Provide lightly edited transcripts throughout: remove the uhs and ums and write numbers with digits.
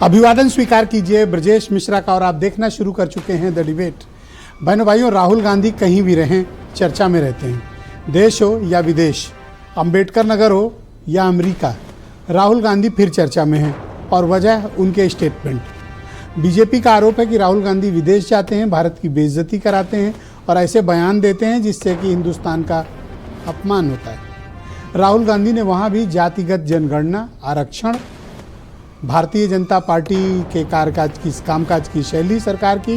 अभिवादन स्वीकार कीजिए ब्रजेश मिश्रा का और आप देखना शुरू कर चुके हैं द डिबेट। बहनों भाइयों, राहुल गांधी कहीं भी रहें चर्चा में रहते हैं। देश हो या विदेश, अंबेडकर नगर हो या अमेरिका, राहुल गांधी फिर चर्चा में हैं और वजह उनके स्टेटमेंट। बीजेपी का आरोप है कि राहुल गांधी विदेश जाते हैं, भारत की बेइज्जती कराते हैं और ऐसे बयान देते हैं जिससे कि हिंदुस्तान का अपमान होता है। राहुल गांधी ने वहाँ भी जातिगत जनगणना, आरक्षण, भारतीय जनता पार्टी के कामकाज की शैली, सरकार की,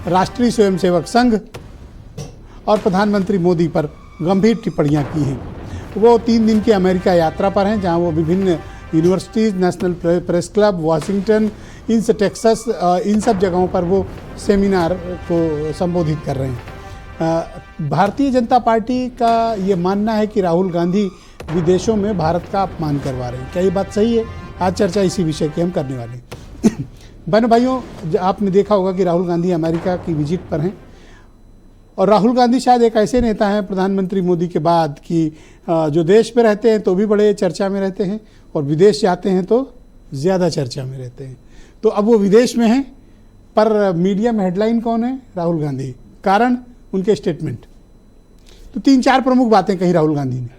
राष्ट्रीय स्वयंसेवक संघ और प्रधानमंत्री मोदी पर गंभीर टिप्पणियां की हैं। वो 3 दिन की अमेरिका यात्रा पर हैं, जहां वो विभिन्न universities, national press club, Washington, Texas, इन सब जगहों पर वो सेमिनार को संबोधित कर रहे हैं। भारतीय जनता पार्टी का ये मानना है कि राहुल गांधी विदेशों में भारत का अपमान करवा रहे हैं। क्या ये बात सही है? आज चर्चा इसी विषय की हम करने वाले हैं। बहनों भाइयों, आपने देखा होगा कि राहुल गांधी अमेरिका की विजिट पर हैं और राहुल गांधी शायद एक ऐसे नेता हैं प्रधानमंत्री मोदी के बाद कि जो देश में रहते हैं तो भी बड़े चर्चा में रहते हैं और विदेश जाते हैं तो ज़्यादा चर्चा में रहते हैं। तो अब वो विदेश में हैं, पर मीडिया में हेडलाइन कौन है? राहुल गांधी। कारण उनके स्टेटमेंट। तो 3-4 प्रमुख बातें कही राहुल गांधी ने,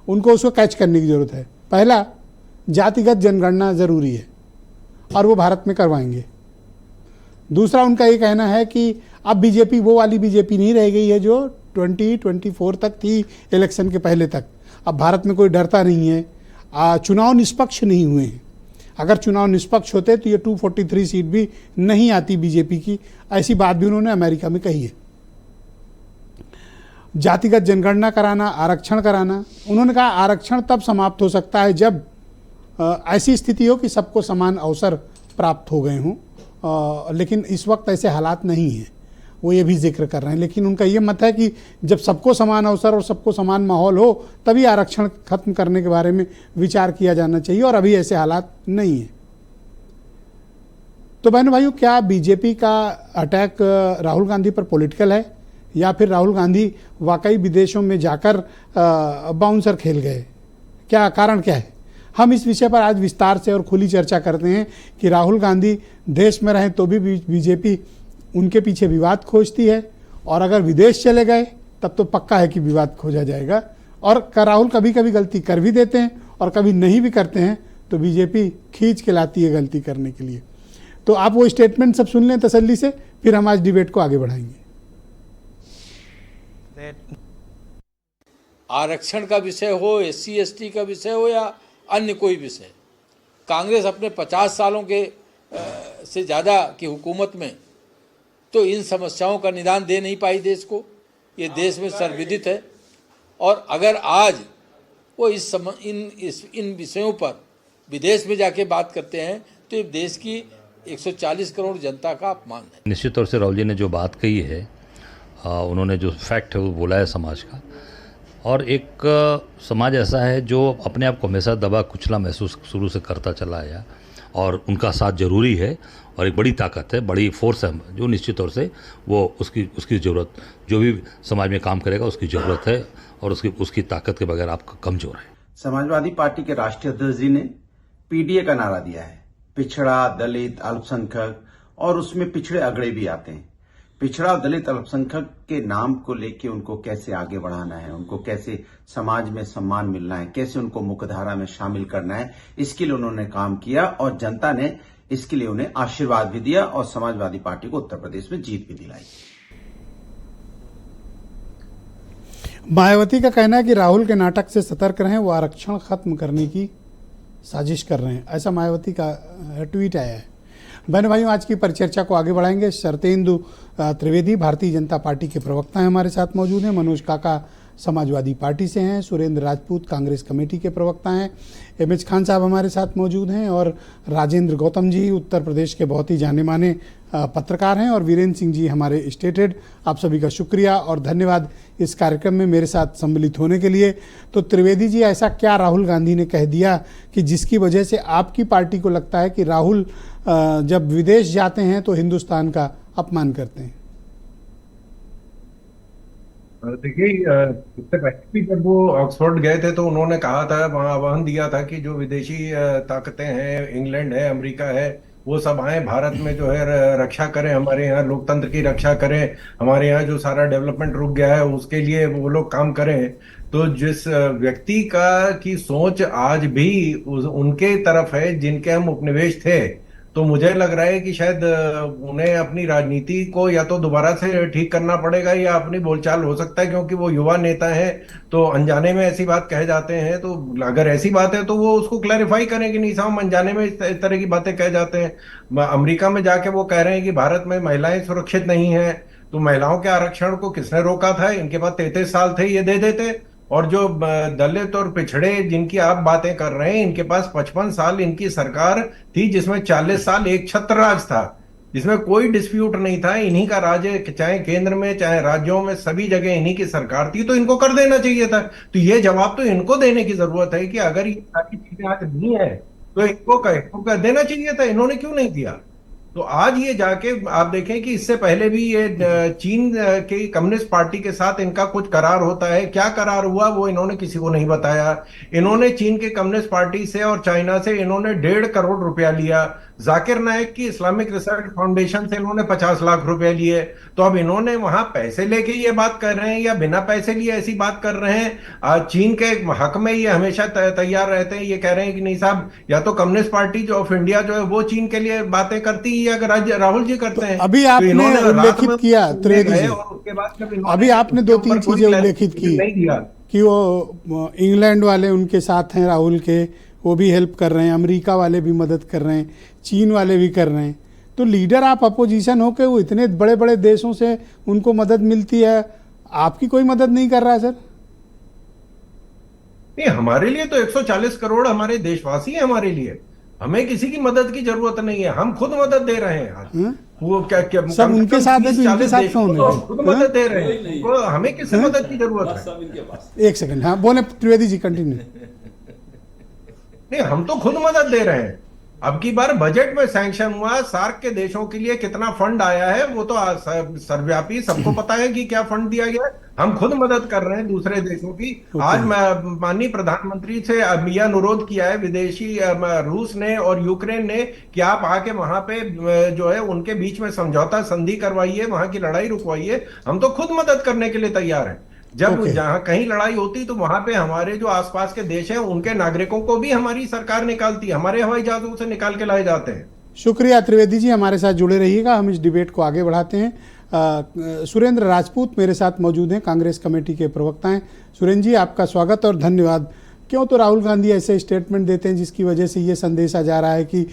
उनको उसको कैच करने की ज़रूरत है। पहला, जातिगत जनगणना ज़रूरी है और वो भारत में करवाएंगे। दूसरा, उनका ये कहना है कि अब बीजेपी वो वाली बीजेपी नहीं रह गई है जो 2024 तक थी, इलेक्शन के पहले तक। अब भारत में कोई डरता नहीं है। चुनाव निष्पक्ष नहीं हुए हैं। अगर चुनाव निष्पक्ष होते तो ये 243 सीट भी नहीं आती बीजेपी की। ऐसी बात भी उन्होंने अमेरिका में कही है। जातिगत जनगणना कराना, आरक्षण कराना, उन्होंने कहा आरक्षण तब समाप्त हो सकता है जब ऐसी स्थिति हो कि सबको समान अवसर प्राप्त हो गए हों, लेकिन इस वक्त ऐसे हालात नहीं हैं। वो ये भी जिक्र कर रहे हैं, लेकिन उनका ये मत है कि जब सबको समान अवसर और सबको समान माहौल हो तभी आरक्षण खत्म करने के बारे में विचार किया जाना चाहिए और अभी ऐसे हालात नहीं हैं। तो बहनों भाइयों, क्या बीजेपी का अटैक राहुल गांधी पर पॉलिटिकल है या फिर राहुल गांधी वाकई विदेशों में जाकर बाउंसर खेल गए? क्या कारण क्या है? हम इस विषय पर आज विस्तार से और खुली चर्चा करते हैं कि राहुल गांधी देश में रहें तो भी बीजेपी उनके पीछे विवाद खोजती है और अगर विदेश चले गए तब तो पक्का है कि विवाद खोजा जाएगा। और राहुल कभी कभी गलती कर भी देते हैं और कभी नहीं भी करते हैं, तो बीजेपी खींच के लाती है गलती करने के लिए। तो आप वो स्टेटमेंट सब सुन लें तसल्ली से, फिर हम आज डिबेट को आगे बढ़ाएंगे। आरक्षण का विषय हो, SC ST का विषय हो या अन्य कोई विषय, कांग्रेस अपने 50 सालों के से ज़्यादा की हुकूमत में तो इन समस्याओं का निदान दे नहीं पाई देश को। ये देश में सर्वविदित है। और अगर आज वो इन विषयों पर विदेश में जाके बात करते हैं तो ये देश की 140 करोड़ जनता का अपमान है। निश्चित तौर से राहुल जी ने जो बात कही है, उन्होंने जो फैक्ट है वो बोला है समाज का, और एक समाज ऐसा है जो अपने आप को हमेशा दबा कुचला महसूस शुरू से करता चला आया और उनका साथ जरूरी है और एक बड़ी ताकत है, बड़ी फोर्स है जो निश्चित तौर से वो उसकी ज़रूरत, जो भी समाज में काम करेगा उसकी ज़रूरत है और उसकी ताकत के बगैर आप कमज़ोर है। समाजवादी पार्टी के राष्ट्रीय अध्यक्ष जी ने PDA का नारा दिया है। पिछड़ा, दलित, अल्पसंख्यक और उसमें पिछड़े अगड़े भी आते हैं। पिछड़ा, दलित, अल्पसंख्यक के नाम को लेके उनको कैसे आगे बढ़ाना है, उनको कैसे समाज में सम्मान मिलना है, कैसे उनको मुख्यधारा में शामिल करना है, इसके लिए उन्होंने काम किया और जनता ने इसके लिए उन्हें आशीर्वाद भी दिया और समाजवादी पार्टी को उत्तर प्रदेश में जीत भी दिलाई। मायावती का कहना है कि राहुल के नाटक से सतर्क रहें, वो आरक्षण खत्म करने की साजिश कर रहे हैं। ऐसा मायावती का ट्वीट आया है। बहन भाइयों, आज की परिचर्चा को आगे बढ़ाएंगे। शरतेंदु त्रिवेदी भारतीय जनता पार्टी के प्रवक्ता हैं, हमारे साथ मौजूद हैं। मनोज काका समाजवादी पार्टी से हैं। सुरेंद्र राजपूत कांग्रेस कमेटी के प्रवक्ता हैं। MH खान साहब हमारे साथ मौजूद हैं और राजेंद्र गौतम जी उत्तर प्रदेश के बहुत ही जाने माने पत्रकार हैं और वीरेंद्र सिंह जी हमारे स्टेट हेड। आप सभी का शुक्रिया और धन्यवाद इस कार्यक्रम में मेरे साथ सम्मिलित होने के लिए। तो त्रिवेदी जी, ऐसा क्या राहुल गांधी ने कह दिया कि जिसकी वजह से आपकी पार्टी को लगता है कि राहुल जब विदेश जाते हैं तो हिंदुस्तान का अपमान करते हैं? देखिए, इससे पहले भी जब वो ऑक्सफोर्ड गए थे तो उन्होंने कहा था, वहां आह्वान दिया था कि जो विदेशी ताकतें हैं, इंग्लैंड है, अमेरिका है, वो सब आए भारत में जो है रक्षा करें, हमारे यहाँ लोकतंत्र की रक्षा करें, हमारे यहाँ जो सारा डेवलपमेंट रुक गया है उसके लिए वो लोग काम करें। तो जिस व्यक्ति का की सोच आज भी उनके तरफ है जिनके हम उपनिवेश थे, तो मुझे लग रहा है कि शायद उन्हें अपनी राजनीति को या तो दोबारा से ठीक करना पड़ेगा या अपनी बोलचाल हो सकता है, क्योंकि वो युवा नेता है तो अनजाने में ऐसी बात कह जाते हैं। तो अगर ऐसी बात है तो वो उसको क्लैरिफाई करें कि नहीं साहब हम अनजाने में इस तरह की बातें कह जाते हैं। अमेरिका में जाके वो कह रहे हैं कि भारत में महिलाएं सुरक्षित नहीं है, तो महिलाओं के आरक्षण को किसने रोका था? इनके पास 33 साल थे, ये दे देते। और जो दलित और पिछड़े जिनकी आप बातें कर रहे हैं, इनके पास 55 साल इनकी सरकार थी जिसमें 40 साल एक छत्र राज था, जिसमें कोई डिस्प्यूट नहीं था, इन्हीं का राज, चाहे केंद्र में चाहे राज्यों में, सभी जगह इन्हीं की सरकार थी, तो इनको कर देना चाहिए था। तो ये जवाब तो इनको देने की जरूरत है कि अगर ये सारी चीजें आज नहीं है तो इनको कर देना चाहिए था, इन्होंने क्यों नहीं दिया? तो आज ये जाके आप देखें कि इससे पहले भी ये चीन के कम्युनिस्ट पार्टी के साथ इनका कुछ करार होता है, क्या करार हुआ वो इन्होंने किसी को नहीं बताया। इन्होंने चीन के कम्युनिस्ट पार्टी से और चाइना से इन्होंने 1.5 करोड़ रुपया लिया, जाकिर नायक की इस्लामिक रिसर्च फाउंडेशन से इन्होंने 50 लाख रुपए लिए। तो अब इन्होंने वहां पैसे लेके ये बात कर रहे हैं या बिना पैसे लिए ऐसी बात कर रहे हैं? चीन के हक में ये हमेशा तैयार रहते हैं, ये कह रहे हैं कि नहीं साहब, या तो कम्युनिस्ट पार्टी जो ऑफ इंडिया जो है वो चीन के लिए बातें करती है, अगर राहुल जी करते हैं। अभी आपने उल्लेखित किया त्रिवेदी जी, उसके बाद अभी आपने 2-3 चीजें उल्लेखित की कि वो इंग्लैंड वाले उनके साथ हैं, राहुल के, वो भी हेल्प कर रहे हैं, अमेरिका वाले भी मदद कर रहे हैं, चीन वाले भी कर रहे हैं। तो लीडर आप अपोजिशन हो के वो इतने बड़े बड़े देशों से उनको मदद मिलती है, आपकी कोई मदद नहीं कर रहा है सर? नहीं, हमारे लिए तो 140 करोड़ हमारे देशवासी हैं, हमारे लिए हमें किसी की मदद की जरूरत नहीं है, हम खुद मदद दे रहे हैं आज। वो क्या सब उनके साथ है तो इनके साथ कौन है? खुद मदद दे रहे हैं, वो हमें किसी मदद की जरूरत है? एक सेकंड, हाँ बोले त्रिवेदी जी, कंटिन्यू। नहीं, हम तो खुद मदद दे रहे हैं। अब की बार बजट में सैंक्शन हुआ, सार्क के देशों के लिए कितना फंड आया है वो तो सर्वव्यापी, सबको पता है कि क्या फंड दिया गया है। हम खुद मदद कर रहे हैं दूसरे देशों की। आज माननीय प्रधानमंत्री से यह अनुरोध किया है विदेशी रूस ने और यूक्रेन ने कि आप आके वहां पे जो है उनके बीच में समझौता संधि करवाइए, वहां की लड़ाई रुकवाइए। हम तो खुद मदद करने के लिए तैयार हैं। जब जहां कहीं लड़ाई होती तो वहां पे हमारे जो आसपास के देश हैं उनके नागरिकों को भी हमारी सरकार निकालती है, हमारे हवाई जहाजों से निकाल के लाए जाते हैं। शुक्रिया त्रिवेदी जी, हमारे साथ जुड़े रहिएगा, हम इस डिबेट को आगे बढ़ाते हैं। सुरेंद्र राजपूत मेरे साथ मौजूद हैं, कांग्रेस कमेटी के प्रवक्ता हैं। सुरेंद्र जी, आपका स्वागत और धन्यवाद। क्यों तो राहुल गांधी ऐसे स्टेटमेंट देते हैं जिसकी वजह से ये संदेशा जा रहा है कि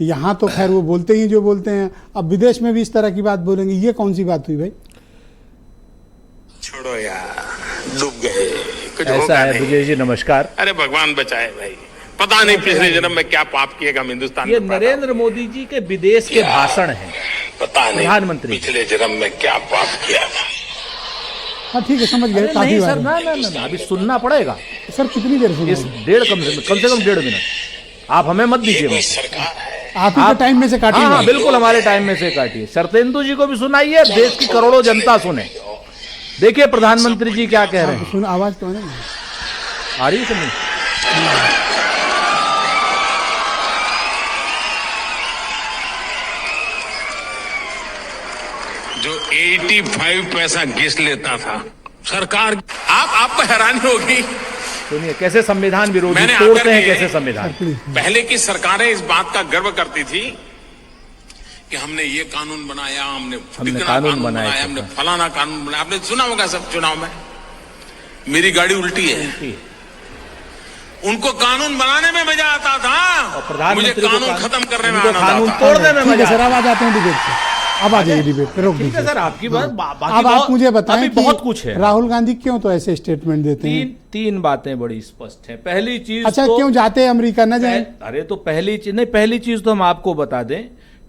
यहाँ तो खैर वो बोलते ही जो बोलते हैं, अब विदेश में भी इस तरह की बात बोलेंगे, ये कौन सी बात हुई भाई? छोड़ो यार, डूब गए, कुछ ऐसा होगा है नहीं। विजय जी, नमस्कार। अरे भगवान बचाए भाई, पता नहीं पिछले जन्म में क्या पाप किएगा हिंदुस्तान ये में पैदा नरेंद्र मोदी जी के विदेश के भाषण हैं, पता नहीं प्रधानमंत्री। पिछले जन्म में क्या पाप किया था। हाँ ठीक है, समझ गए। अरे काफी नहीं सर, बार ना ना ना ना, अभी सुनना पड़ेगा। सर कितनी देर इस सुना? कम से कम 1.5 मिनट आप हमें मत दीजिए। ये सरकार है, आप ही के टाइम में से काटिए। हाँ, बिल्कुल हमारे टाइम में से काटिए। शरतेंदु जी को भी सुनाइए, देश की करोड़ों जनता सुने। देखिए प्रधानमंत्री जी क्या कह रहे हैं। सुन, आवाज तो है, आ रही है सुनिए। जो 85 पैसा घिस लेता था सरकार, आपको हैरानी होगी। सुनिए कैसे संविधान विरोधी मैंने तोड़ते आकर हैं, के कैसे संविधान। पहले की सरकारें इस बात का गर्व करती थी कि हमने ये कानून बनाया, हमने कानून बनाया, हमने फलाना कानून बनाया। आपने सुना होगा सब चुनाव में, मेरी गाड़ी उल्टी है। उनको कानून बनाने में मजा आता था, मुझे कानून खत्म करने में आनंद कानून आता था। तोड़ने में मजा। सर अब आ जाते हैं डिबेट पे, अब आ जाइए डिबेट पे, रोक ठीक है दीजिए सर, आपकी बात। अब आप मुझे बताएं अभी कि बहुत कुछ है। राहुल गांधी क्यों तो ऐसे स्टेटमेंट देते हैं? तीन बातें बड़ी स्पष्ट हैं। पहली चीज, अच्छा तो, क्यों जाते हैं अमेरिका न जाए? अरे तो पहली चीज तो हम आपको बता दें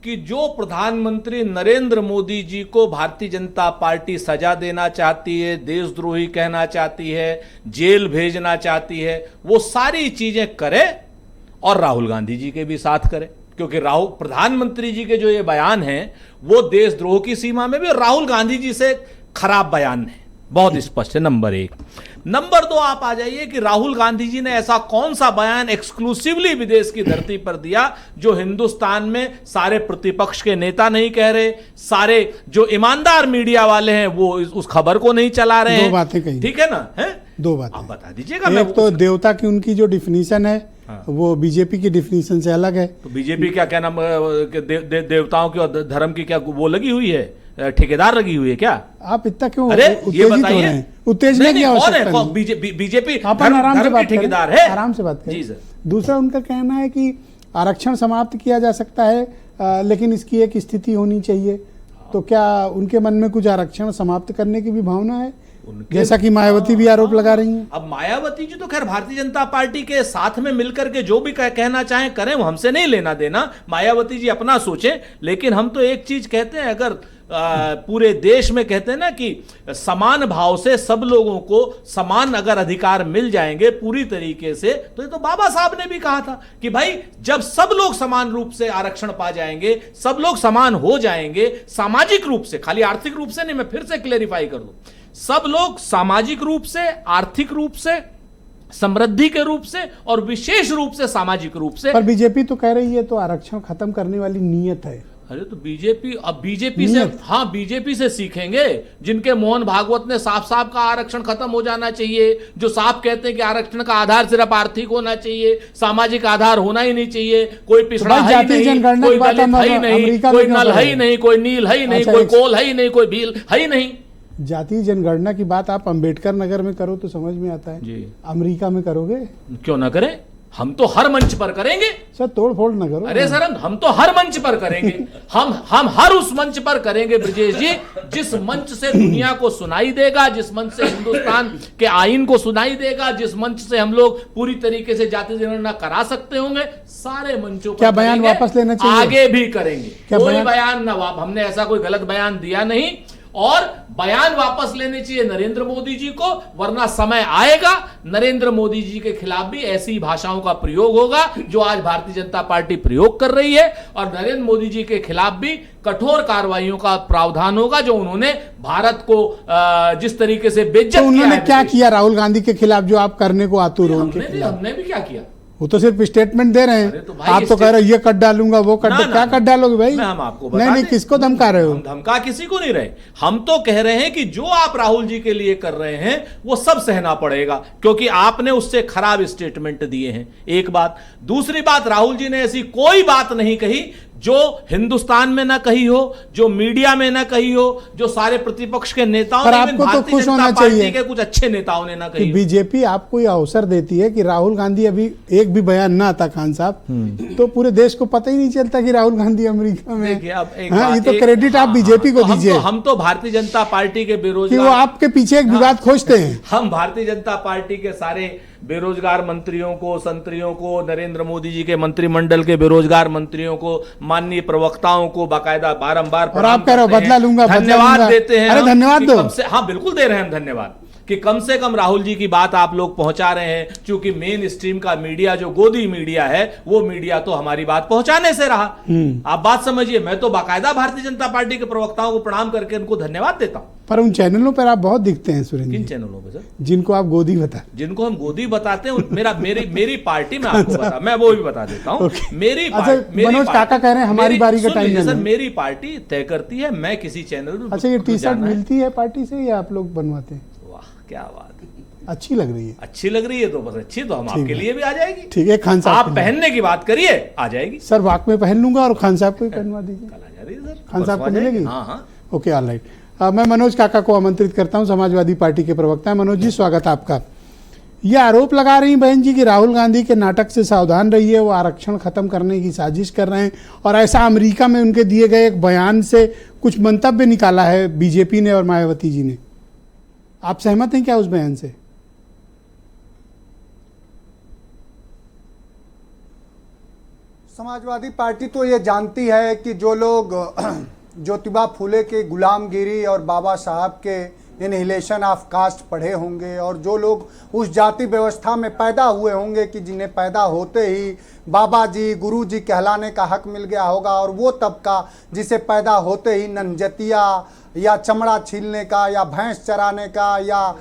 कि जो प्रधानमंत्री नरेंद्र मोदी जी को भारतीय जनता पार्टी सजा देना चाहती है, देशद्रोही कहना चाहती है, जेल भेजना चाहती है, वो सारी चीजें करे और राहुल गांधी जी के भी साथ करे। क्योंकि प्रधानमंत्री जी के जो ये बयान हैं वो देशद्रोह की सीमा में भी, राहुल गांधी जी से खराब बयान है। बहुत स्पष्ट है। नंबर 1। नंबर 2, आप आ जाइए कि राहुल गांधी जी ने ऐसा कौन सा बयान एक्सक्लूसिवली विदेश की धरती पर दिया जो हिंदुस्तान में सारे प्रतिपक्ष के नेता नहीं कह रहे, सारे जो ईमानदार मीडिया वाले हैं वो उस खबर को नहीं चला रहे हैं। दो बातें कही, ठीक है ना, है 2 बातें आप बता दीजिएगा। एक तो देवता की उनकी जो डिफिनीशन है वो बीजेपी की डिफिनीशन से अलग है। तो बीजेपी क्या नाम देवताओं की और धर्म की क्या वो लगी हुई है, ठेकेदार लगी हुई है क्या? आप इतना क्यों अरे ये उत्तेजित हो बताइए, रहे हैं? उत्तेजना की आवश्यकता नहीं। बीजेपी अपन आराम से बात ठेकेदार करें, है, आराम से बात करें। जी सर। दूसरा उनका कहना है कि आरक्षण समाप्त किया जा सकता है, लेकिन इसकी एक स्थिति होनी चाहिए। तो क्या उनके मन में कुछ आरक्षण समाप्त करने की भी भावना है, जैसा कि मायावती भी आरोप लगा रही हैं? अब मायावती जी तो खैर भारतीय जनता पार्टी के साथ में मिलकर के जो भी कहना चाहें करें, वो हमसे नहीं लेना देना। मायावती जी अपना सोचें, लेकिन हम तो एक चीज कहते हैं, अगर पूरे देश में कहते हैं ना कि समान भाव से सब लोगों को समान अगर अधिकार मिल जाएंगे पूरी तरीके से, तो ये तो बाबा साहब ने भी कहा था कि भाई जब सब लोग समान रूप से आरक्षण पा जाएंगे, सब लोग समान हो जाएंगे सामाजिक रूप से, खाली आर्थिक रूप से नहीं, मैं फिर से क्लेरिफाई कर दूं, सब लोग सामाजिक रूप से, आर्थिक रूप से, समृद्धि के रूप से और विशेष रूप से सामाजिक रूप से। पर बीजेपी तो कह रही है तो आरक्षण खत्म करने वाली नीयत है। अरे तो बीजेपी, अब बीजेपी से, हाँ बीजेपी से सीखेंगे, जिनके मोहन भागवत ने साफ साफ का आरक्षण खत्म हो जाना चाहिए, जो साफ कहते हैं कि आरक्षण का आधार सिर्फ आर्थिक होना चाहिए, सामाजिक आधार होना ही नहीं चाहिए, कोई पिछड़ा है ही नहीं, कोई दलित है ही नहीं, कोई नल है ही नहीं, कोई नील है ही नहीं, कोई कोल है ही नहीं, कोई भील है ही नहीं। जातीय जनगणना की बात आप अंबेडकर नगर में करो तो समझ में आता है जी, अमेरिका में करोगे? क्यों ना करें, हम तो हर मंच पर करेंगे सर, तोड़ फोड़ न करो। अरे सर हम तो हर मंच पर करेंगे, हम हर उस मंच पर करेंगे ब्रजेश जी जिस मंच से दुनिया को सुनाई देगा, जिस मंच से हिंदुस्तान के आईन को सुनाई देगा, जिस मंच से हम लोग पूरी तरीके से जातीय जनगणना करा सकते होंगे, सारे मंचों पर क्या बयान वापस लेना चाहिए? आगे भी करेंगे, कोई बयान न हमने ऐसा कोई गलत बयान दिया नहीं, और बयान वापस लेने चाहिए नरेंद्र मोदी जी को, वरना समय आएगा नरेंद्र मोदी जी के खिलाफ भी ऐसी भाषाओं का प्रयोग होगा जो आज भारतीय जनता पार्टी प्रयोग कर रही है, और नरेंद्र मोदी जी के खिलाफ भी कठोर कार्रवाइयों का प्रावधान होगा जो उन्होंने भारत को जिस तरीके से बेइज्जत किया। उन्होंने क्या किया राहुल गांधी के खिलाफ जो आप करने को आतुर हो? हमने भी क्या किया? वो तो सिर्फ स्टेटमेंट दे रहे हैं, तो आप तो कह रहे हो ये कट डालूंगा, वो कट, क्या कट डालोगे भाई? हम आपको नहीं, किसको धमका रहे हो? हम धमका किसी को नहीं रहे, हम तो कह रहे हैं कि जो आप राहुल जी के लिए कर रहे हैं वो सब सहना पड़ेगा, क्योंकि आपने उससे खराब स्टेटमेंट दिए हैं, एक बात। दूसरी बात, राहुल जी ने ऐसी कोई बात नहीं कही जो हिंदुस्तान में ना कही हो, जो मीडिया में ना कही हो, जो सारे प्रतिपक्ष के नेताओं ने, आपको तो खुश होना चाहिए के कुछ अच्छे नेताओं ने ना कही। बीजेपी आपको यह अवसर देती है कि राहुल गांधी, अभी एक भी बयान ना आता खान साहब, तो पूरे देश को पता ही नहीं चलता कि राहुल गांधी अमेरिका में। देखिए अब ये तो क्रेडिट आप बीजेपी को दीजिए। हम तो भारतीय जनता पार्टी के बेरोजगार, वो आपके पीछे एक विवाद खोजते हैं। हम भारतीय जनता पार्टी के सारे बेरोजगार मंत्रियों को, संतरियों को, नरेंद्र मोदी जी के मंत्रिमंडल के बेरोजगार मंत्रियों को, माननीय प्रवक्ताओं को बाकायदा बारंबार, और आप कह रहे हो बदला लूंगा, धन्यवाद देते हैं। अरे धन्यवाद दो। हाँ बिल्कुल दे रहे हैं हम धन्यवाद कि कम से कम राहुल जी की बात आप लोग पहुंचा रहे हैं, क्योंकि मेन स्ट्रीम का मीडिया जो गोदी मीडिया है वो मीडिया तो हमारी बात पहुंचाने से रहा। आप बात समझिए, मैं तो बाकायदा भारतीय जनता पार्टी के प्रवक्ताओं को प्रणाम करके उनको धन्यवाद देता हूं। पर उन चैनलों पर आप बहुत दिखते हैं सुरेंद्र। किन चैनलों पे सर? जिनको आप गोदी बता, जिनको हम गोदी बताते हैं, मेरी पार्टी में आपको बता, मैं वो भी बता देता हूँ। मेरी मनोज काका कह रहे हैं हमारी बारी का टाइम है सर, मेरी पार्टी तय करती है, मैं किसी चैनल में। अच्छा, ये टी शर्ट मिलती है पार्टी से या आप लोग बनवाते हैं? क्या बात, अच्छी लग रही है। अच्छी लग रही है तो बस अच्छी, तो हम आपके लिए भी आ जाएगी। ठीक है, खान साहब आप पहनने की बात करिए, आ जाएगी सर, वाक में पहन लूंगा और खान साहब को भी पहनवा दीजिए। कल आ जा रही है सर, खान साहब को मिलेगी? हाँ। Okay, alright. मैं मनोज काका को आमंत्रित करता हूं, समाजवादी पार्टी के प्रवक्ता है। मनोज जी, स्वागत आपका। ये आरोप लगा रही बहन जी कि राहुल गांधी के नाटक से सावधान रहिए, वो आरक्षण खत्म करने की साजिश कर रहे हैं, और ऐसा अमेरिका में उनके दिए गए एक बयान से कुछ मंतव्य निकाला है बीजेपी ने और मायावती जी ने। आप सहमत हैं क्या उस बयान से? समाजवादी पार्टी तो ये जानती है कि जो लोग ज्योतिबा फुले के गुलामगिरी और बाबा साहब के इनहिलेशन ऑफ कास्ट पढ़े होंगे, और जो लोग उस जाति व्यवस्था में पैदा हुए होंगे कि जिन्हें पैदा होते ही बाबा जी, गुरु जी कहलाने का हक मिल गया होगा, और वो तबका जिसे पैदा होते ही नंजतिया या चमड़ा छीलने का या भैंस चराने का या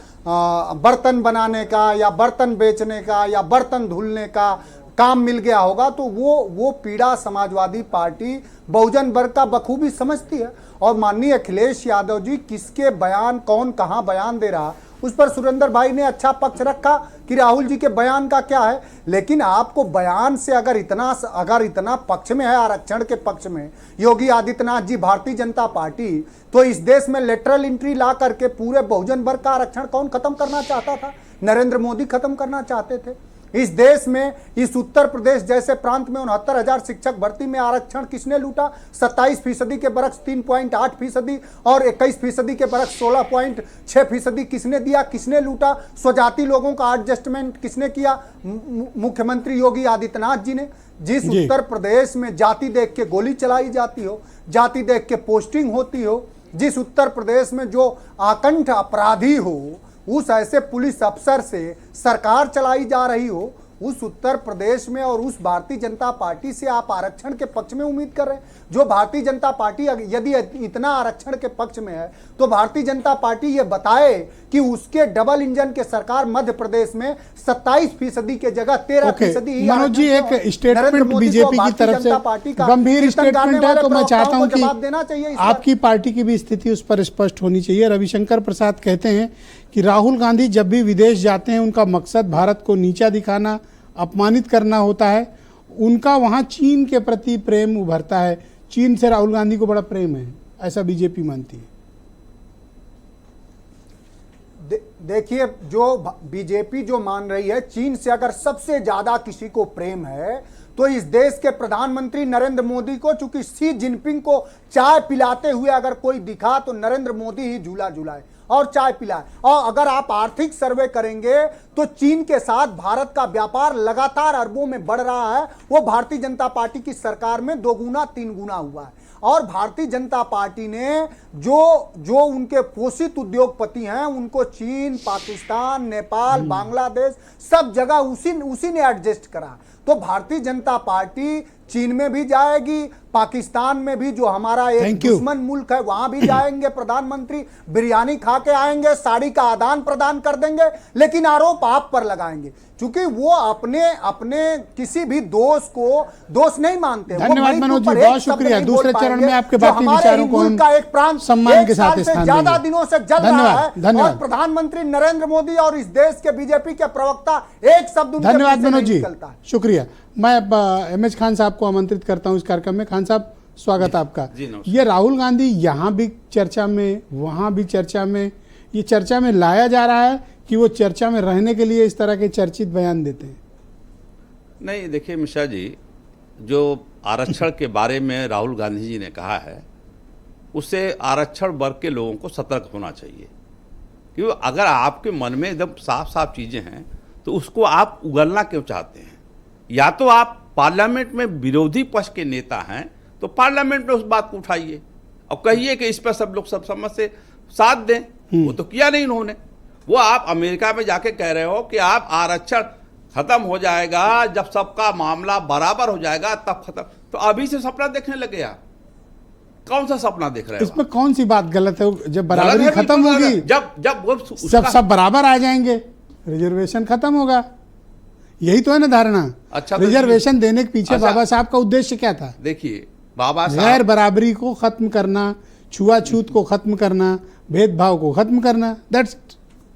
बर्तन बनाने का या बर्तन बेचने का या बर्तन धुलने का काम मिल गया होगा, तो वो पीड़ा समाजवादी पार्टी बहुजन वर्ग का बखूबी समझती है। और माननीय अखिलेश यादव जी किसके बयान, कौन कहाँ बयान दे रहा, उस पर सुरेंद्र भाई ने अच्छा पक्ष रखा कि राहुल जी के बयान का क्या है। लेकिन आपको बयान से अगर इतना पक्ष में है, आरक्षण के पक्ष में योगी आदित्यनाथ जी भारतीय जनता पार्टी, तो इस देश में लेटरल एंट्री ला करके पूरे बहुजन वर्ग का आरक्षण कौन खत्म करना चाहता था? नरेंद्र मोदी खत्म करना चाहते थे। इस देश में, इस उत्तर प्रदेश जैसे प्रांत में 69,000 शिक्षक भर्ती में आरक्षण किसने लूटा? 27% के बरक्स 3.8% और 21% के बरक्स 16.6% किसने दिया, किसने लूटा? स्वजाति लोगों का एडजस्टमेंट किसने किया? मुख्यमंत्री योगी आदित्यनाथ जी ने। जिस उत्तर प्रदेश में जाति देख के गोली चलाई जाती हो, जाति देख के पोस्टिंग होती हो, जिस उत्तर प्रदेश में जो आकंठ अपराधी हो, उस ऐसे पुलिस अफसर से सरकार चलाई जा रही हो, उस उत्तर प्रदेश में और उस भारतीय जनता पार्टी से आप आरक्षण के पक्ष में उम्मीद कर रहे हैं? जो भारतीय जनता पार्टी यदि इतना आरक्षण के पक्ष में है तो भारतीय जनता पार्टी ये बताए कि उसके डबल इंजन के सरकार मध्य प्रदेश में 27% के जगह 13% ही। मनोज जी, एक स्टेटमेंट बीजेपी की तरफ से गंभीर स्टेटमेंट है, तो मैं चाहता हूं कि आपकी पार्टी की भी स्थिति उस पर स्पष्ट होनी चाहिए। रविशंकर प्रसाद कहते हैं कि राहुल गांधी जब भी विदेश जाते हैं उनका मकसद भारत को नीचा दिखाना, अपमानित करना होता है। उनका वहां चीन के प्रति प्रेम उभरता है, चीन से राहुल गांधी को बड़ा प्रेम है, ऐसा बीजेपी मानती है। देखिए, जो बीजेपी जो मान रही है, चीन से अगर सबसे ज्यादा किसी को प्रेम है तो इस देश के प्रधानमंत्री नरेंद्र मोदी को, चूंकि शी जिनपिंग को चाय पिलाते हुए अगर कोई दिखा तो नरेंद्र मोदी ही झूला झूलाए और चाय पिलाए। और अगर आप आर्थिक सर्वे करेंगे तो चीन के साथ भारत का व्यापार लगातार अरबों में बढ़ रहा है। वो भारतीय जनता पार्टी की सरकार में 2 गुना 3 गुना हुआ है। और भारतीय जनता पार्टी ने जो उनके पोषित उद्योगपति हैं उनको चीन, पाकिस्तान, नेपाल, बांग्लादेश सब जगह उसी ने एडजस्ट करा। तो भारतीय जनता पार्टी चीन में भी जाएगी, पाकिस्तान में भी जो हमारा एक दुश्मन मुल्क है वहां भी जाएंगे प्रधानमंत्री, बिरयानी खा के आएंगे, साड़ी का आदान प्रदान कर देंगे, लेकिन आरोप आप पर लगाएंगे क्योंकि वो अपने किसी भी दोस्त को दोस्त नहीं मानते। धन्यवाद मनोज जी, बहुत शुक्रिया। दूसरे चरण में आपके बाकी विचारों को का एक प्रांत सम्मान के साथ स्थान ज्यादा दिनों से जल रहा है। धन्यवाद। और प्रधानमंत्री नरेंद्र मोदी और इस देश के बीजेपी के प्रवक्ता एक शब्द धन्यवाद मनोज जी, शुक्रिया। मैं एमएच खान साहब को आमंत्रित करता हूं इस कार्यक्रम में। खान साहब, स्वागत आपका। ये राहुल गांधी यहाँ भी चर्चा में, वहां भी चर्चा में, ये चर्चा में लाया जा रहा है कि वो चर्चा में रहने के लिए इस तरह के चर्चित बयान देते हैं? नहीं, देखिए मिश्रा जी, जो आरक्षण के बारे में राहुल गांधी जी ने कहा है उससे आरक्षण वर्ग के लोगों को सतर्क होना चाहिए। क्योंकि अगर आपके मन में एकदम साफ साफ चीज़ें हैं तो उसको आप उगलना क्यों चाहते हैं? या तो आप पार्लियामेंट में विरोधी पक्ष के नेता हैं तो पार्लियामेंट में उस बात को उठाइए और कहिए कि इस पर सब लोग सब समझ से साथ दें। वो तो किया नहीं उन्होंने। वो आप अमेरिका में जाके कह रहे हो कि आप आरक्षण खत्म हो जाएगा जब सबका मामला बराबर हो जाएगा तब खत्म। तो अभी से सपना देखने लगे आप। कौन सा सपना देख रहे हो? इसमें कौन सी बात गलत है? जब बराबरी खत्म होगी, जब वो सब बराबर आ जाएंगे, रिजर्वेशन खत्म होगा, यही तो है ना धारणा। अच्छा, रिजर्वेशन देने के पीछे बाबा साहब का उद्देश्य क्या था? देखिए, बाबा साहब गैर बराबरी को खत्म करना, छुआछूत को खत्म करना, भेदभाव को खत्म करना। दैट्स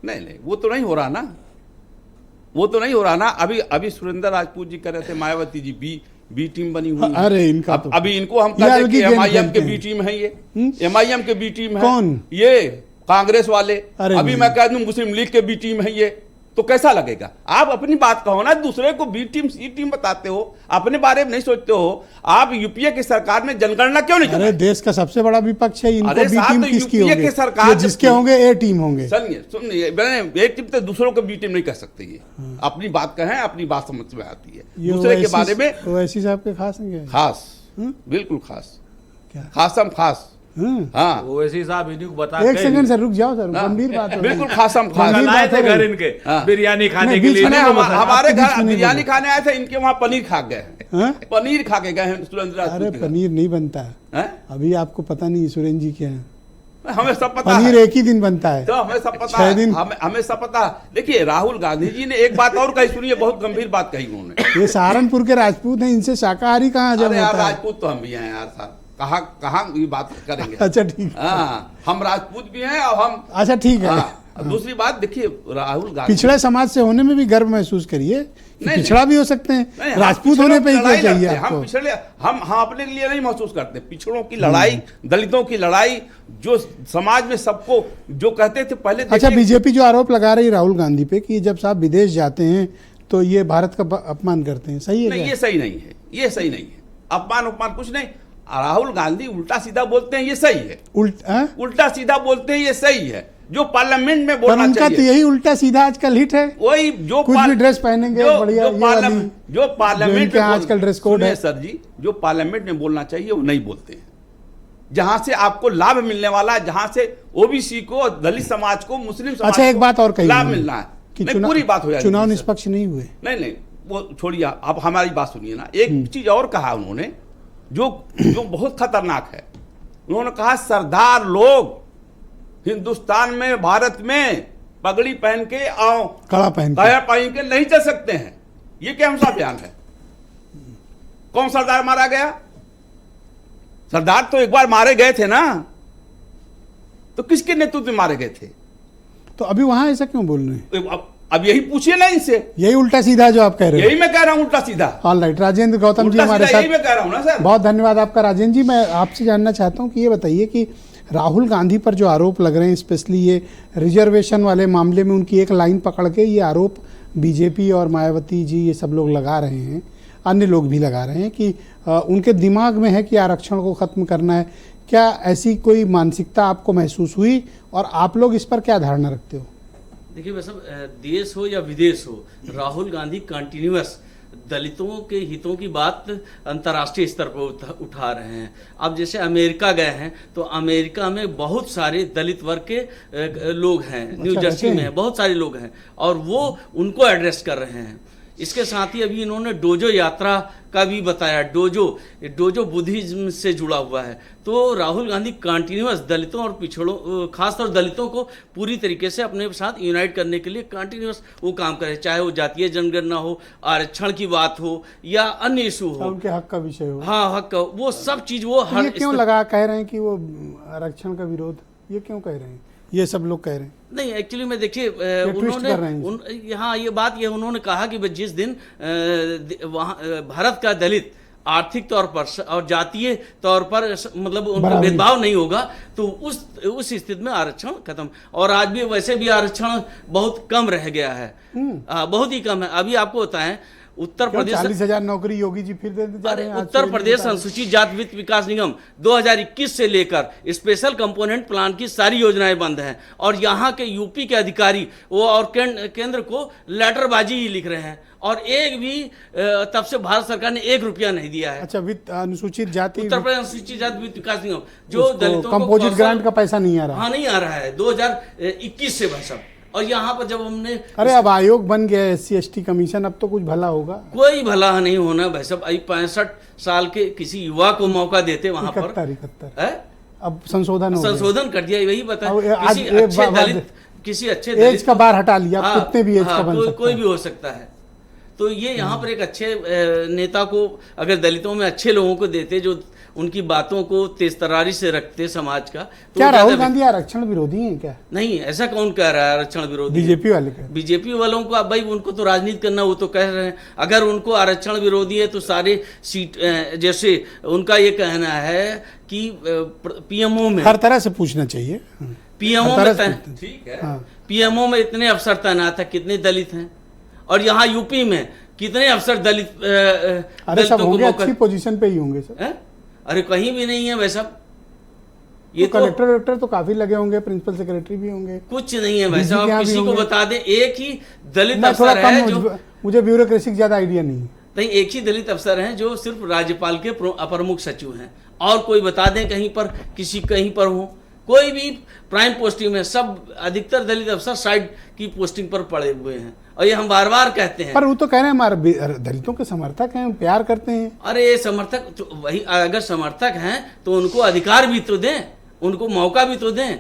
नहीं, वो तो नहीं हो रहा ना, वो तो नहीं हो रहा ना। अभी सुरेंद्र राजपूत जी कह रहे थे मायावती जी बी टीम बनी हुई। अरे इनका तो अभी इनको हम कहते हैं कि एमआईएम के बी टीम है। ये एमआईएम के बी टीम है। कौन? ये कांग्रेस वाले। अभी मैं कह दूं मुस्लिम लीग के बी टीम है ये, तो कैसा लगेगा? आप अपनी बात कहो ना, दूसरे को बी टीम सी टीम बताते हो, अपने बारे में नहीं सोचते हो। आप यूपीए की सरकार में जनगणना क्यों नहीं? अरे देश का सबसे बड़ा विपक्ष है, इनको बी टीम किसकी यूपीए होंगे? की सरकार जिसके होंगे ए टीम होंगे। सुनिए, ए टीम तो दूसरों को बी टीम नहीं कह सकते। ये अपनी बात कहें, अपनी बात समझ में आती है। दूसरे के बारे में ओवैसी साहब के खास हैं? खास, बिल्कुल खास, क्या खासम खास। हाँ, ओवैसी साहब इन्हीं को बता। एक सेकंड सर, रुक जाओ सर, गंभीर बात है। बिल्कुल खासम खास। लाए थे घर इनके बिरयानी खाने के लिए। हमारे घर बिरयानी खाने आए थे, इनके वहाँ पनीर खा गए हैं। पनीर खा के गए हैं सुरेंद्र। अरे पनीर नहीं बनता है अभी, आपको पता नहीं सुरेंद्र जी क्या है? हमें सब पता पनीर है। एक ही दिन बनता है, तो हमें सब पता 6 है, दिन। हमें सब पता। देखिए राहुल गांधी जी ने एक बात और कही, सुनिए, बहुत गंभीर बात कही उन्होंने। ये सहारनपुर के राजपूत हैं, इनसे शाकाहारी कहाँ हजम अरे यार, होता है? राजपूत तो हम भी हैं यार साहब, कहाँ ये बात करेंगे। अच्छा ठीक है, हाँ, हम राजपूत भी हैं और हम, अच्छा ठीक है। हाँ, दूसरी बात देखिए, राहुल गांधी पिछड़े समाज से होने में भी गर्व महसूस करिए कि नहीं, पिछड़ा भी हो सकते हैं, नहीं, हम राजपूत पिछड़ों होने की पे ही क्या लड़ाई चाहिए लड़ते हैं। आपको? हम पिछड़े, हम अपने लिए नहीं महसूस करते। पिछड़ों की लड़ाई, दलितों की लड़ाई, जो समाज में सबको जो कहते थे पहले। अच्छा, देखिए, बीजेपी जो आरोप लगा रही है राहुल गांधी पे कि जब साहब विदेश जाते हैं तो ये भारत का अपमान करते हैं, सही है नहीं, क्या? ये सही नहीं है, ये सही नहीं है। अपमान कुछ नहीं। राहुल गांधी उल्टा सीधा बोलते हैं, ये सही है। उल्टा सीधा बोलते हैं, ये सही है। जो पार्लियामेंट में पर बोलना उनका तो चाहिए, यही उल्टा सीधा आजकल हिट है। वही जो कुछ भी ड्रेस पहनेंगे बढ़िया, ये वाली, जो पार्लियामेंट इनके यहाँ आजकल ड्रेस कोड है। सर जी, जो पार्लियामेंट में बोलना चाहिए वो नहीं बोलते हैं। जहां से आपको लाभ मिलने वाला है, जहां से ओबीसी को, दलित समाज को, मुस्लिम समाज अच्छा, एक बात और कही लाभ उन्होंने मिलना है कि नहीं, पूरी बात हो जाएगी। चुनाव सर। निष्पक्ष नहीं हुए। नहीं, वो छोड़िए, आप हमारी बात सुनिए ना। एक चीज और कहा उन्होंने जो बहुत खतरनाक है। उन्होंने कहा सरदार लोग हिंदुस्तान में, भारत में पगड़ी पहन के और कड़ा पहन के नहीं चल सकते हैं। ये क्या सा बयान है? कौन सरदार मारा गया? सरदार तो एक बार मारे गए थे ना, तो किसके नेतृत्व में मारे गए थे? तो अभी वहां ऐसा क्यों बोल रहे हैं? अब यही पूछिए ना इनसे। यही उल्टा सीधा जो आप कह रहे हैं। यही मैं कह रहा हूं, उल्टा सीधा। ऑल राइट, राजेंद्र गौतम जी उल्टा हमारे सीधा साथ, यही मैं कह रहा हूं ना सर। बहुत धन्यवाद आपका राजेंद्र जी। मैं आपसे जानना चाहता हूं कि ये बताइए कि राहुल गांधी पर जो आरोप लग रहे हैं, स्पेशली ये रिजर्वेशन वाले मामले में, उनकी एक लाइन पकड़ के ये आरोप बीजेपी और मायावती जी ये सब लोग लगा रहे हैं, अन्य लोग भी लगा रहे हैं कि उनके दिमाग में है कि आरक्षण को ख़त्म करना है। क्या ऐसी कोई मानसिकता आपको महसूस हुई और आप लोग इस पर क्या धारणा रखते हो? देखिए वैसे देश हो या विदेश हो, राहुल गांधी कंटिन्यूअस दलितों के हितों की बात अंतर्राष्ट्रीय स्तर पर उठा रहे हैं। अब जैसे अमेरिका गए हैं तो अमेरिका में बहुत सारे दलित वर्ग के लोग हैं, न्यू जर्सी में बहुत सारे लोग हैं और वो उनको एड्रेस कर रहे हैं। इसके साथ ही अभी इन्होंने डोजो यात्रा का भी बताया। डोजो बुद्धिज्म से जुड़ा हुआ है। तो राहुल गांधी कंटिन्यूअस दलितों और पिछड़ों, खासतौर दलितों को पूरी तरीके से अपने साथ यूनाइट करने के लिए कंटिन्यूअस वो काम करे, चाहे वो जातीय जनगणना हो, आरक्षण की बात हो या अन्य इशू हो, उनके हक का विषय हो। हाँ, हक का, वो सब चीज वो हर क्यों लगा कह रहे हैं कि वो आरक्षण का विरोध, ये क्यों कह रहे हैं? ये सब लोग कह रहे हैं। नहीं, एक्चुअली में देखिए उन्होंने यहाँ ये बात ये उन्होंने कहा कि जिस दिन वहाँ भारत का दलित आर्थिक तौर पर और जातीय तौर पर मतलब उनका भेदभाव नहीं होगा तो उस स्थिति में आरक्षण खत्म। और आज भी वैसे भी आरक्षण बहुत कम रह गया है, बहुत ही कम है। अभी आपको बताएं उत्तर प्रदेश 40,000 नौकरी योगी जी फिर देते जा रहे हैं। उत्तर प्रदेश अनुसूचित जाति वित्त विकास निगम 2021 से लेकर स्पेशल कंपोनेंट प्लान की सारी योजनाएं बंद हैं और यहाँ के यूपी के अधिकारी वो और केंद्र को लेटरबाजी ही लिख रहे हैं और एक भी तब से भारत सरकार ने 1 रुपया नहीं दिया है। अच्छा, वित्त अनुसूचित जाति, उत्तर प्रदेश अनुसूचित जाति वित्त विकास निगम जो दलितों को कंपोजिट ग्रांट का पैसा नहीं आ रहा। हाँ, नहीं आ रहा है 2021 से भाई साहब। और यहाँ पर जब हमने अरे अब आयोग बन गया SC ST कमीशन, अब तो कुछ भला होगा। कोई भला नहीं होना भाई साहब। 65 साल के किसी युवा को मौका देते वहां पर 71 अब संशोधन कर दिया। यही बता किसी अच्छे एज का बार हटा लिया, कितने भी एज का बन सकता है, कोई भी हो सकता है। तो ये यहाँ पर एक अच्छे नेता को अगर दलितों में अच्छे लोगों को देते जो उनकी बातों को तेजतरारी से रखते समाज का, तो क्या राहुल गांधी आरक्षण विरोधी हैं क्या? नहीं, ऐसा कौन कह रहा है आरक्षण विरोधी? बीजेपी वाले कह, बीजेपी वालों को, अब भाई उनको तो राजनीति करना, वो तो कह रहे हैं अगर उनको आरक्षण विरोधी है तो सारे सीट, जैसे उनका ये कहना है कि पीएमओ में हर तरह से पूछना चाहिए। पीएमओ में ठीक है, पीएमओ में इतने अफसर तैनात है, कितने दलित हैं? और यहाँ यूपी में कितने अफसर दलित अरे सब होंगे, अच्छी पोजीशन पे ही होंगे सर। अरे कहीं भी नहीं है वैसा। ये तो कलेक्टर तो काफी लगे होंगे, प्रिंसिपल सेक्रेटरी भी होंगे। कुछ नहीं है वैसा। आप किसी को बता दें, एक ही दलित अफसर है जो, मुझे ब्यूरोक्रेसी ज्यादा आइडिया नहीं है। एक ही दलित अफसर हैं जो सिर्फ राज्यपाल के अपर मुख्य सचिव हैं। और कोई बता दें कहीं पर, कहीं पर हो, कोई भी प्राइम पोस्टिंग में, सब अधिकतर दलित अफसर साइड की पोस्टिंग पर पड़े हुए हैं। और ये हम बार बार कहते हैं। पर वो तो कह रहे हैं हमारे दलितों के समर्थक हैं, प्यार करते हैं। अरे समर्थक तो वही, अगर समर्थक हैं तो उनको अधिकार भी तो दें। उनको मौका भी तो दें।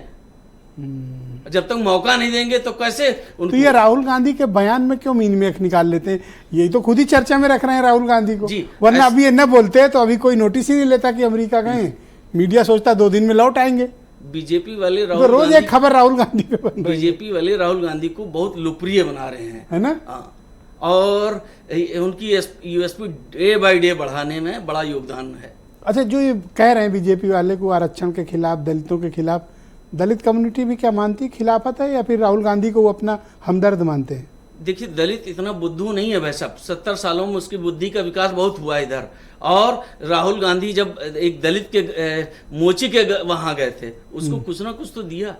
जब तक मौका नहीं देंगे तो कैसे तो उनको। ये राहुल गांधी के बयान में क्यों मीन मेख निकाल लेते हैं? यही तो खुद ही चर्चा में रख रहे हैं राहुल गांधी को। जी, वरना अभी ये न बोलते हैं तो अभी कोई नोटिस ही नहीं लेता कि अमेरिका गए। मीडिया सोचता 2 दिन में लौट आएंगे। बीजेपी वाले तो राहुल रोज गांधी, एक खबर राहुल गांधी पे बन रही है, बीजेपी वाले राहुल गांधी को बहुत लोकप्रिय बना रहे हैं, है ना? हाँ। और उनकी यूएसपी डे बाय डे बढ़ाने में बड़ा योगदान है। अच्छा, जो ये कह रहे हैं बीजेपी वाले को आरक्षण के खिलाफ, दलितों के खिलाफ, दलित कम्युनिटी भी क्या मानती है खिलाफत है, या फिर राहुल गांधी को वो अपना हमदर्द मानते हैं? देखिए, दलित इतना बुद्धू नहीं है वैसा। 70 सालों में उसकी बुद्धि का विकास बहुत हुआ इधर। और राहुल गांधी जब एक दलित के मोची के वहां गए थे, उसको कुछ ना कुछ तो दिया।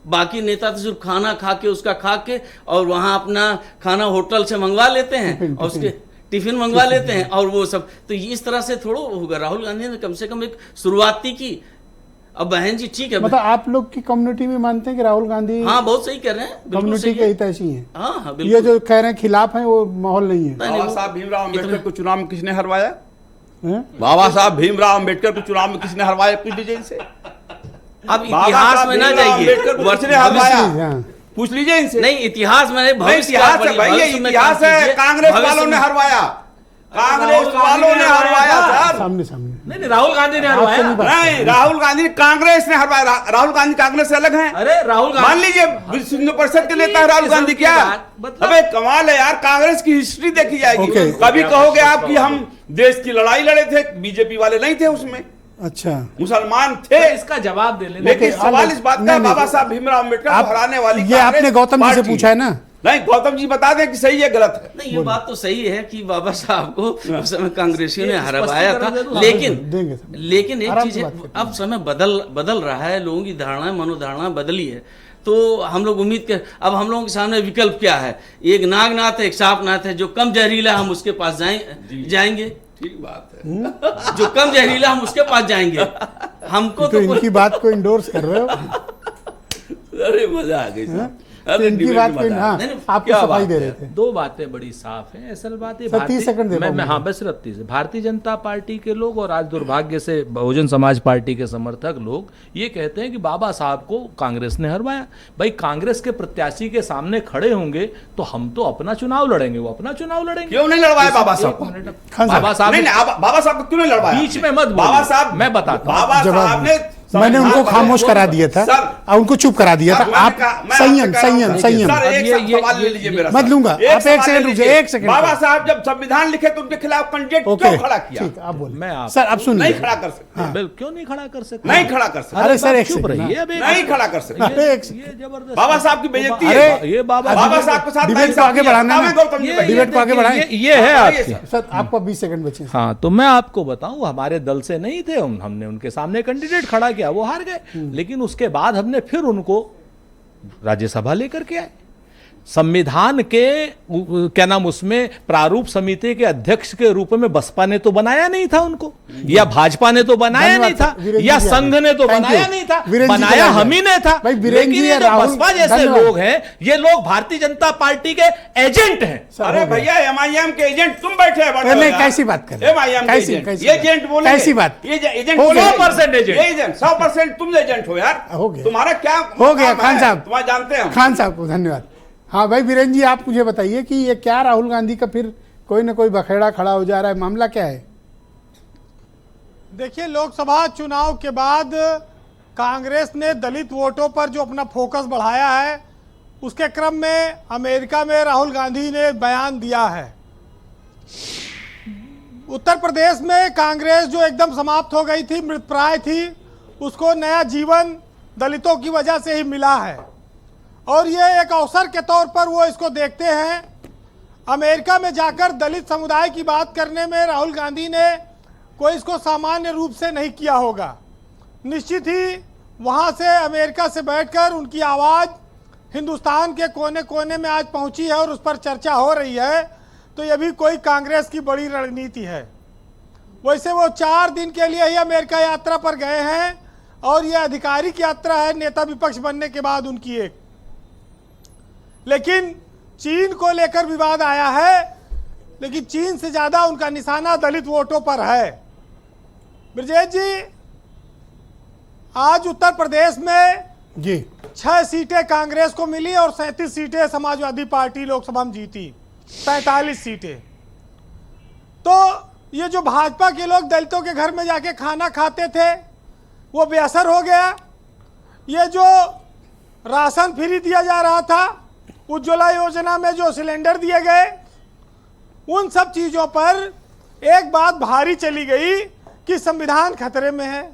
बाकी नेता तो सिर्फ खाना खा के, उसका खा के, और वहां अपना खाना होटल से मंगवा लेते हैं और उसके टिफिन मंगवा लेते हैं और वो सब। तो इस तरह से थोड़ा होगा। राहुल गांधी ने कम से कम एक शुरुआती की। अब बहन जी ठीक है, मतलब आप लोग की कम्युनिटी में मानते हैं कि राहुल गांधी हाँ बहुत सही कह रहे हैं, बिल्कुल कम्युनिटी सही के है। हितैषी हैं? हाँ हाँ ये बिल्कुल। जो कह रहे हैं खिलाफ हैं वो माहौल नहीं है। नहीं, बाबा साहब भीमराव अम्बेडकर को चुनाव में किसने हरवाया? हैं? बाबा साहब भीमराव अम्बेडकर को चुनाव में किसने हरवाया? पूछ लीजिए इनसे। अब इतिहास में ना जाइए, अम्बेडकर को किसने हरवाया? हाँ। पूछ लीजिए इनसे। नहीं इतिहास में नहीं, नहीं, भविष्य इतिहास का है भाई, ये भविष्य में इतिहास काम है। कीजिए। कांग्रेस भविष्य वालों ने में- हरवाया, कांग्रेस वालों ने हरवाया सर। सामने सामने नहीं राहुल गांधी ने हरवाया। नहीं, राहुल गांधी, कांग्रेस ने हरवाया। राहुल गांधी कांग्रेस से अलग हैं। अरे राहुल मान गांधी लीजिए सिंधु परिषद के नेता है राहुल गांधी, क्या? मतलब- अबे कमाल है यार, कांग्रेस की हिस्ट्री देखी जाएगी। ओके। कभी कहोगे आप कि हम देश की लड़ाई लड़े थे, बीजेपी वाले नहीं थे उसमें, अच्छा, मुसलमान थे। इसका जवाब दे लेना। लेकिन ओके, सवाल अलग- इस बात का, नहीं, नहीं, बाबा साहब भीमराव अम्बेडकर आप को हराने वाली ये आपने कांग्रेस गौतम जी से पार्टी। पूछा है ना? नहीं, गौतम जी बता दें कि सही है गलत है। नहीं, ये बात तो सही है कि बाबा साहब को उस समय कांग्रेसियों ने ये हरवाया था। स्पष्टीकरण दे लेकिन देंगे सब। लेकिन एक आराम चीज से है, बात करते अब समय बदल रहा है, लोगों की धारणा, मनोधारणा बदली है। तो हम लोग उम्मीद कर, अब हम लोगों के सामने विकल्प क्या है? एक नागनाथ है, एक सांपनाथ है। जो कम जहरीला हम उसके पास जाएंगे। ठीक बात है। जो कम जहरीला हम उसके पास जाएंगे। हमको तो तो इनकी बात को इंडोर्स कर रहे हो? अरे मजा आ गई सर। तो अरे इनकी डिबेट बात में को मजा आ हाँ, नहीं, नहीं, आपको क्या सफाई बात दे है? रहे थे। दो बातें बड़ी साफ हैं। असल बात है, सर, 30 सेकंड दे मैं पाऊंगा। हाँ बस 30 भारतीय जनता पार्टी के लोग और आज दुर्भाग्य से बहुजन समाज पार्टी के समर्थक लोग ये कहते हैं कि बाबा साहब को कांग्रेस ने हरवाया। भाई कांग्रेस के प्रत्याशी के सामने खड़े होंगे तो हम तो अपना चुनाव लड़ेंगे, वो अपना चुनाव लड़ेंगे। क्यों नहीं लड़वाया बाबा साहब को? खान साहब, बाबा साहब नहीं, नहीं, बाबा साहब को क्यों नहीं लड़वाया? बीच में मत बोलिए। बाबा साहब, मैं बताता हूं। बाबा जवाब साहब दीजिए। ने मैंने उनको संविधान खामोश को- करा दिया था सर, और उनको चुप करा दिया था। मैंने आप कहा- मैं संयम आपसे कह रहा हूं, संयम संयम। सर, एक ये- सवाल ले लीजिए मेरा। मत सर। लूंगा। आप एक सवाल सेकंड ले रुकिए, लीजिए। एक सेकंड। बाबा साहब जब संविधान लिखे तो उनके खिलाफ कैंडिडेट ओके, क्यों खड़ा किया? ठीक, आप बोले। मैं आप सर अब सुन नहीं लीजिए। खड़ा कर सकते। बिल्कुल क्यों नहीं खड़ा कर सकते? नहीं खड़ा कर सकते। अरे सर, बाप एक चुप सेकंड, रहिए। अब एक- नहीं खड़ा कर सकते। अरे एक ये जबरदस्त बाबा साहब की बेइज्जती अरे, है। ये बाबा बाबा साहब के साथ डिबेट को आगे बढ़ाना है ना। गौतम जी ये- भाई। डिबेट को आगे बढ़ाएं। ये है आपकी। सर आपको 20 सेकंड बचे हैं। हाँ तो मैं आपको बताऊं, हमारे दल से नहीं थे, हमने उनके सामने कैंडिडेट खड़ा किया, वो हार गए। लेकिन उसके बाद हमने फिर उनको राज्यसभा लेकर के आए। संविधान के क्या नाम उसमें प्रारूप समिति के अध्यक्ष के रूप में बसपा ने तो बनाया नहीं था उनको, या भाजपा ने तो बनाया धन्यवाद नहीं था, सर, वीरेंद्र या जी संघ ने तो थैंक बनाया यू। नहीं था, वीरेंद्र जी बनाया चले हम ही ने था। भाई, वीरेंद्र लेकिन जी ये या जो राहुल, बसपा जैसे धन्यवाद। लोग हैं, ये लोग भारतीय जनता पार्टी के एजेंट हैं। सर, अरे हो गया। भैया एमआईएम के एजेंट तुम बैठे हैं बड़े नहीं, यार। कैसी बात कर रहे हैं? एमआईएम के कैसी- एजेंट, कैसी ये बात? एजेंट बोले कैसी बात? ये एजेंट हो बोले गया। 100% एजेंट। ये एजेंट 100% तुम एजेंट हो यार। हो गया। तुम्हारा क्या हो गया काम खान है? साहब। तुम्हारा जानते हैं। खान साहब को धन्यवाद। हाँ भाई वीरेंद्र जी, आप मुझे बताइए कि ये क्या राहुल गांधी का फिर कोई ना कोई बखेड़ा खड़ा हो जा रहा है, मामला क्या है? देखिए, लोकसभा चुनाव के बाद कांग्रेस ने दलित वोटों पर जो अपना फोकस बढ़ाया है, उसके क्रम में अमेरिका में राहुल गांधी ने बयान दिया है। उत्तर प्रदेश में कांग्रेस जो एकदम समाप्त हो गई थी, मृतप्राय थी, उसको नया जीवन दलितों की वजह से ही मिला है और ये एक अवसर के तौर पर वो इसको देखते हैं। अमेरिका में जाकर दलित समुदाय की बात करने में राहुल गांधी ने कोई इसको सामान्य रूप से नहीं किया होगा। निश्चित ही वहाँ से अमेरिका से बैठकर उनकी आवाज़ हिंदुस्तान के कोने कोने में आज पहुँची है और उस पर चर्चा हो रही है, तो यह भी कोई कांग्रेस की बड़ी रणनीति है। वैसे वो 4 दिन के लिए ही अमेरिका यात्रा पर गए हैं और यह आधिकारिक यात्रा है नेता विपक्ष बनने के बाद उनकी एक। लेकिन चीन को लेकर विवाद आया है, लेकिन चीन से ज़्यादा उनका निशाना दलित वोटों पर है। ब्रजेश जी, आज उत्तर प्रदेश में जी 6 सीटें कांग्रेस को मिली और 37 सीटें समाजवादी पार्टी लोकसभा में जीती, 45 सीटें। तो ये जो भाजपा के लोग दलितों के घर में जाके खाना खाते थे वो बेअसर हो गया। ये जो राशन फ्री दिया जा रहा था, उज्ज्वला योजना में जो सिलेंडर दिए गए, उन सब चीज़ों पर एक बात भारी चली गई कि संविधान खतरे में है।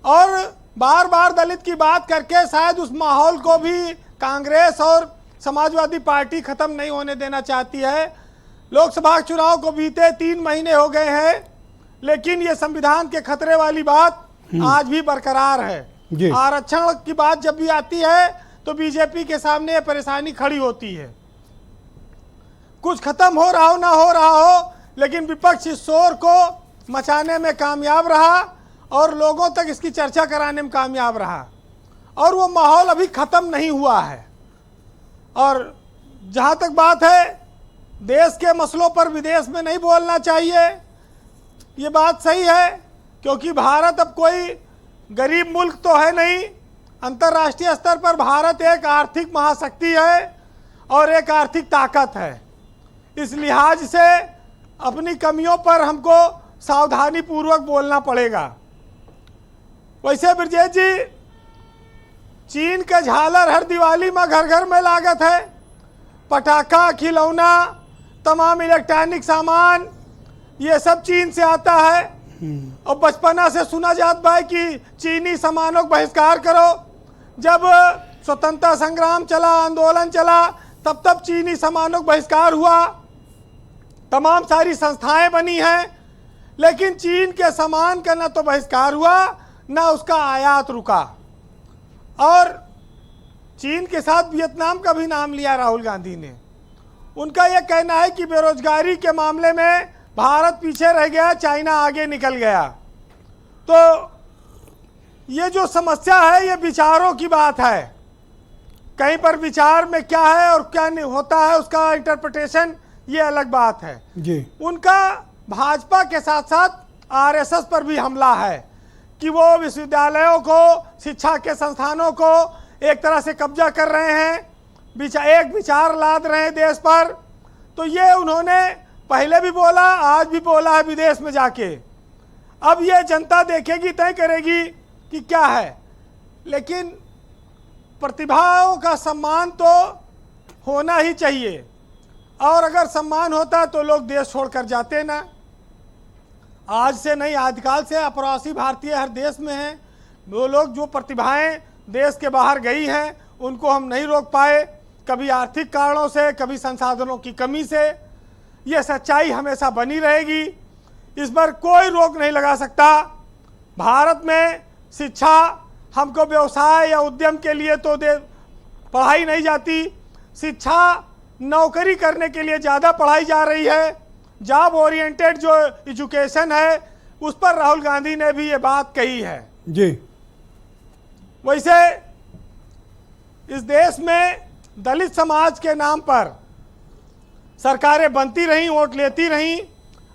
और बार बार दलित की बात करके शायद उस माहौल को भी कांग्रेस और समाजवादी पार्टी खत्म नहीं होने देना चाहती है। लोकसभा चुनाव को बीते 3 महीने हो गए हैं, लेकिन ये संविधान के खतरे वाली बात आज भी बरकरार है। आरक्षण की बात जब भी आती है तो बीजेपी के सामने ये परेशानी खड़ी होती है। कुछ खत्म हो रहा हो ना हो रहा हो, लेकिन विपक्ष इस शोर को मचाने में कामयाब रहा और लोगों तक इसकी चर्चा कराने में कामयाब रहा, और वो माहौल अभी खत्म नहीं हुआ है। और जहाँ तक बात है देश के मसलों पर विदेश में नहीं बोलना चाहिए, ये बात सही है, क्योंकि भारत अब कोई गरीब मुल्क तो है नहीं। अंतर्राष्ट्रीय स्तर पर भारत एक आर्थिक महाशक्ति है और एक आर्थिक ताकत है। इस लिहाज से अपनी कमियों पर हमको सावधानी पूर्वक बोलना पड़ेगा। वैसे ब्रजेश जी, चीन के झालर हर दिवाली में घर घर में लागत है। पटाखा, खिलौना, तमाम इलेक्ट्रॉनिक सामान, ये सब चीन से आता है। और बचपना से सुना जात भाई कि चीनी सामानों का बहिष्कार करो। जब स्वतंत्रता संग्राम चला, आंदोलन चला, तब चीनी सामानों का बहिष्कार हुआ, तमाम सारी संस्थाएं बनी हैं, लेकिन चीन के सामान का न तो बहिष्कार हुआ न उसका आयात रुका। और चीन के साथ वियतनाम का भी नाम लिया राहुल गांधी ने। उनका यह कहना है कि बेरोजगारी के मामले में भारत पीछे रह गया, चाइना आगे निकल गया। तो ये जो समस्या है ये विचारों की बात है। कहीं पर विचार में क्या है और क्या नहीं होता है उसका इंटरप्रिटेशन ये अलग बात है जी। उनका भाजपा के साथ साथ आरएसएस पर भी हमला है कि वो विश्वविद्यालयों को, शिक्षा के संस्थानों को एक तरह से कब्जा कर रहे हैं, एक विचार लाद रहे हैं देश पर। तो ये उन्होंने पहले भी बोला, आज भी बोला है विदेश में जाके। अब ये जनता देखेगी, तय करेगी कि क्या है। लेकिन प्रतिभाओं का सम्मान तो होना ही चाहिए, और अगर सम्मान होता तो लोग देश छोड़कर जाते ना। आज से नहीं, आदिकाल से अप्रवासी भारतीय हर देश में हैं। वो लोग जो प्रतिभाएं देश के बाहर गई हैं उनको हम नहीं रोक पाए, कभी आर्थिक कारणों से, कभी संसाधनों की कमी से। ये सच्चाई हमेशा बनी रहेगी, इस पर कोई रोक नहीं लगा सकता। भारत में शिक्षा हमको व्यवसाय या उद्यम के लिए तो पढ़ाई नहीं जाती, शिक्षा नौकरी करने के लिए ज़्यादा पढ़ाई जा रही है। जॉब ओरिएंटेड जो एजुकेशन है उस पर राहुल गांधी ने भी ये बात कही है जी। वैसे इस देश में दलित समाज के नाम पर सरकारें बनती रहीं, वोट लेती रहीं।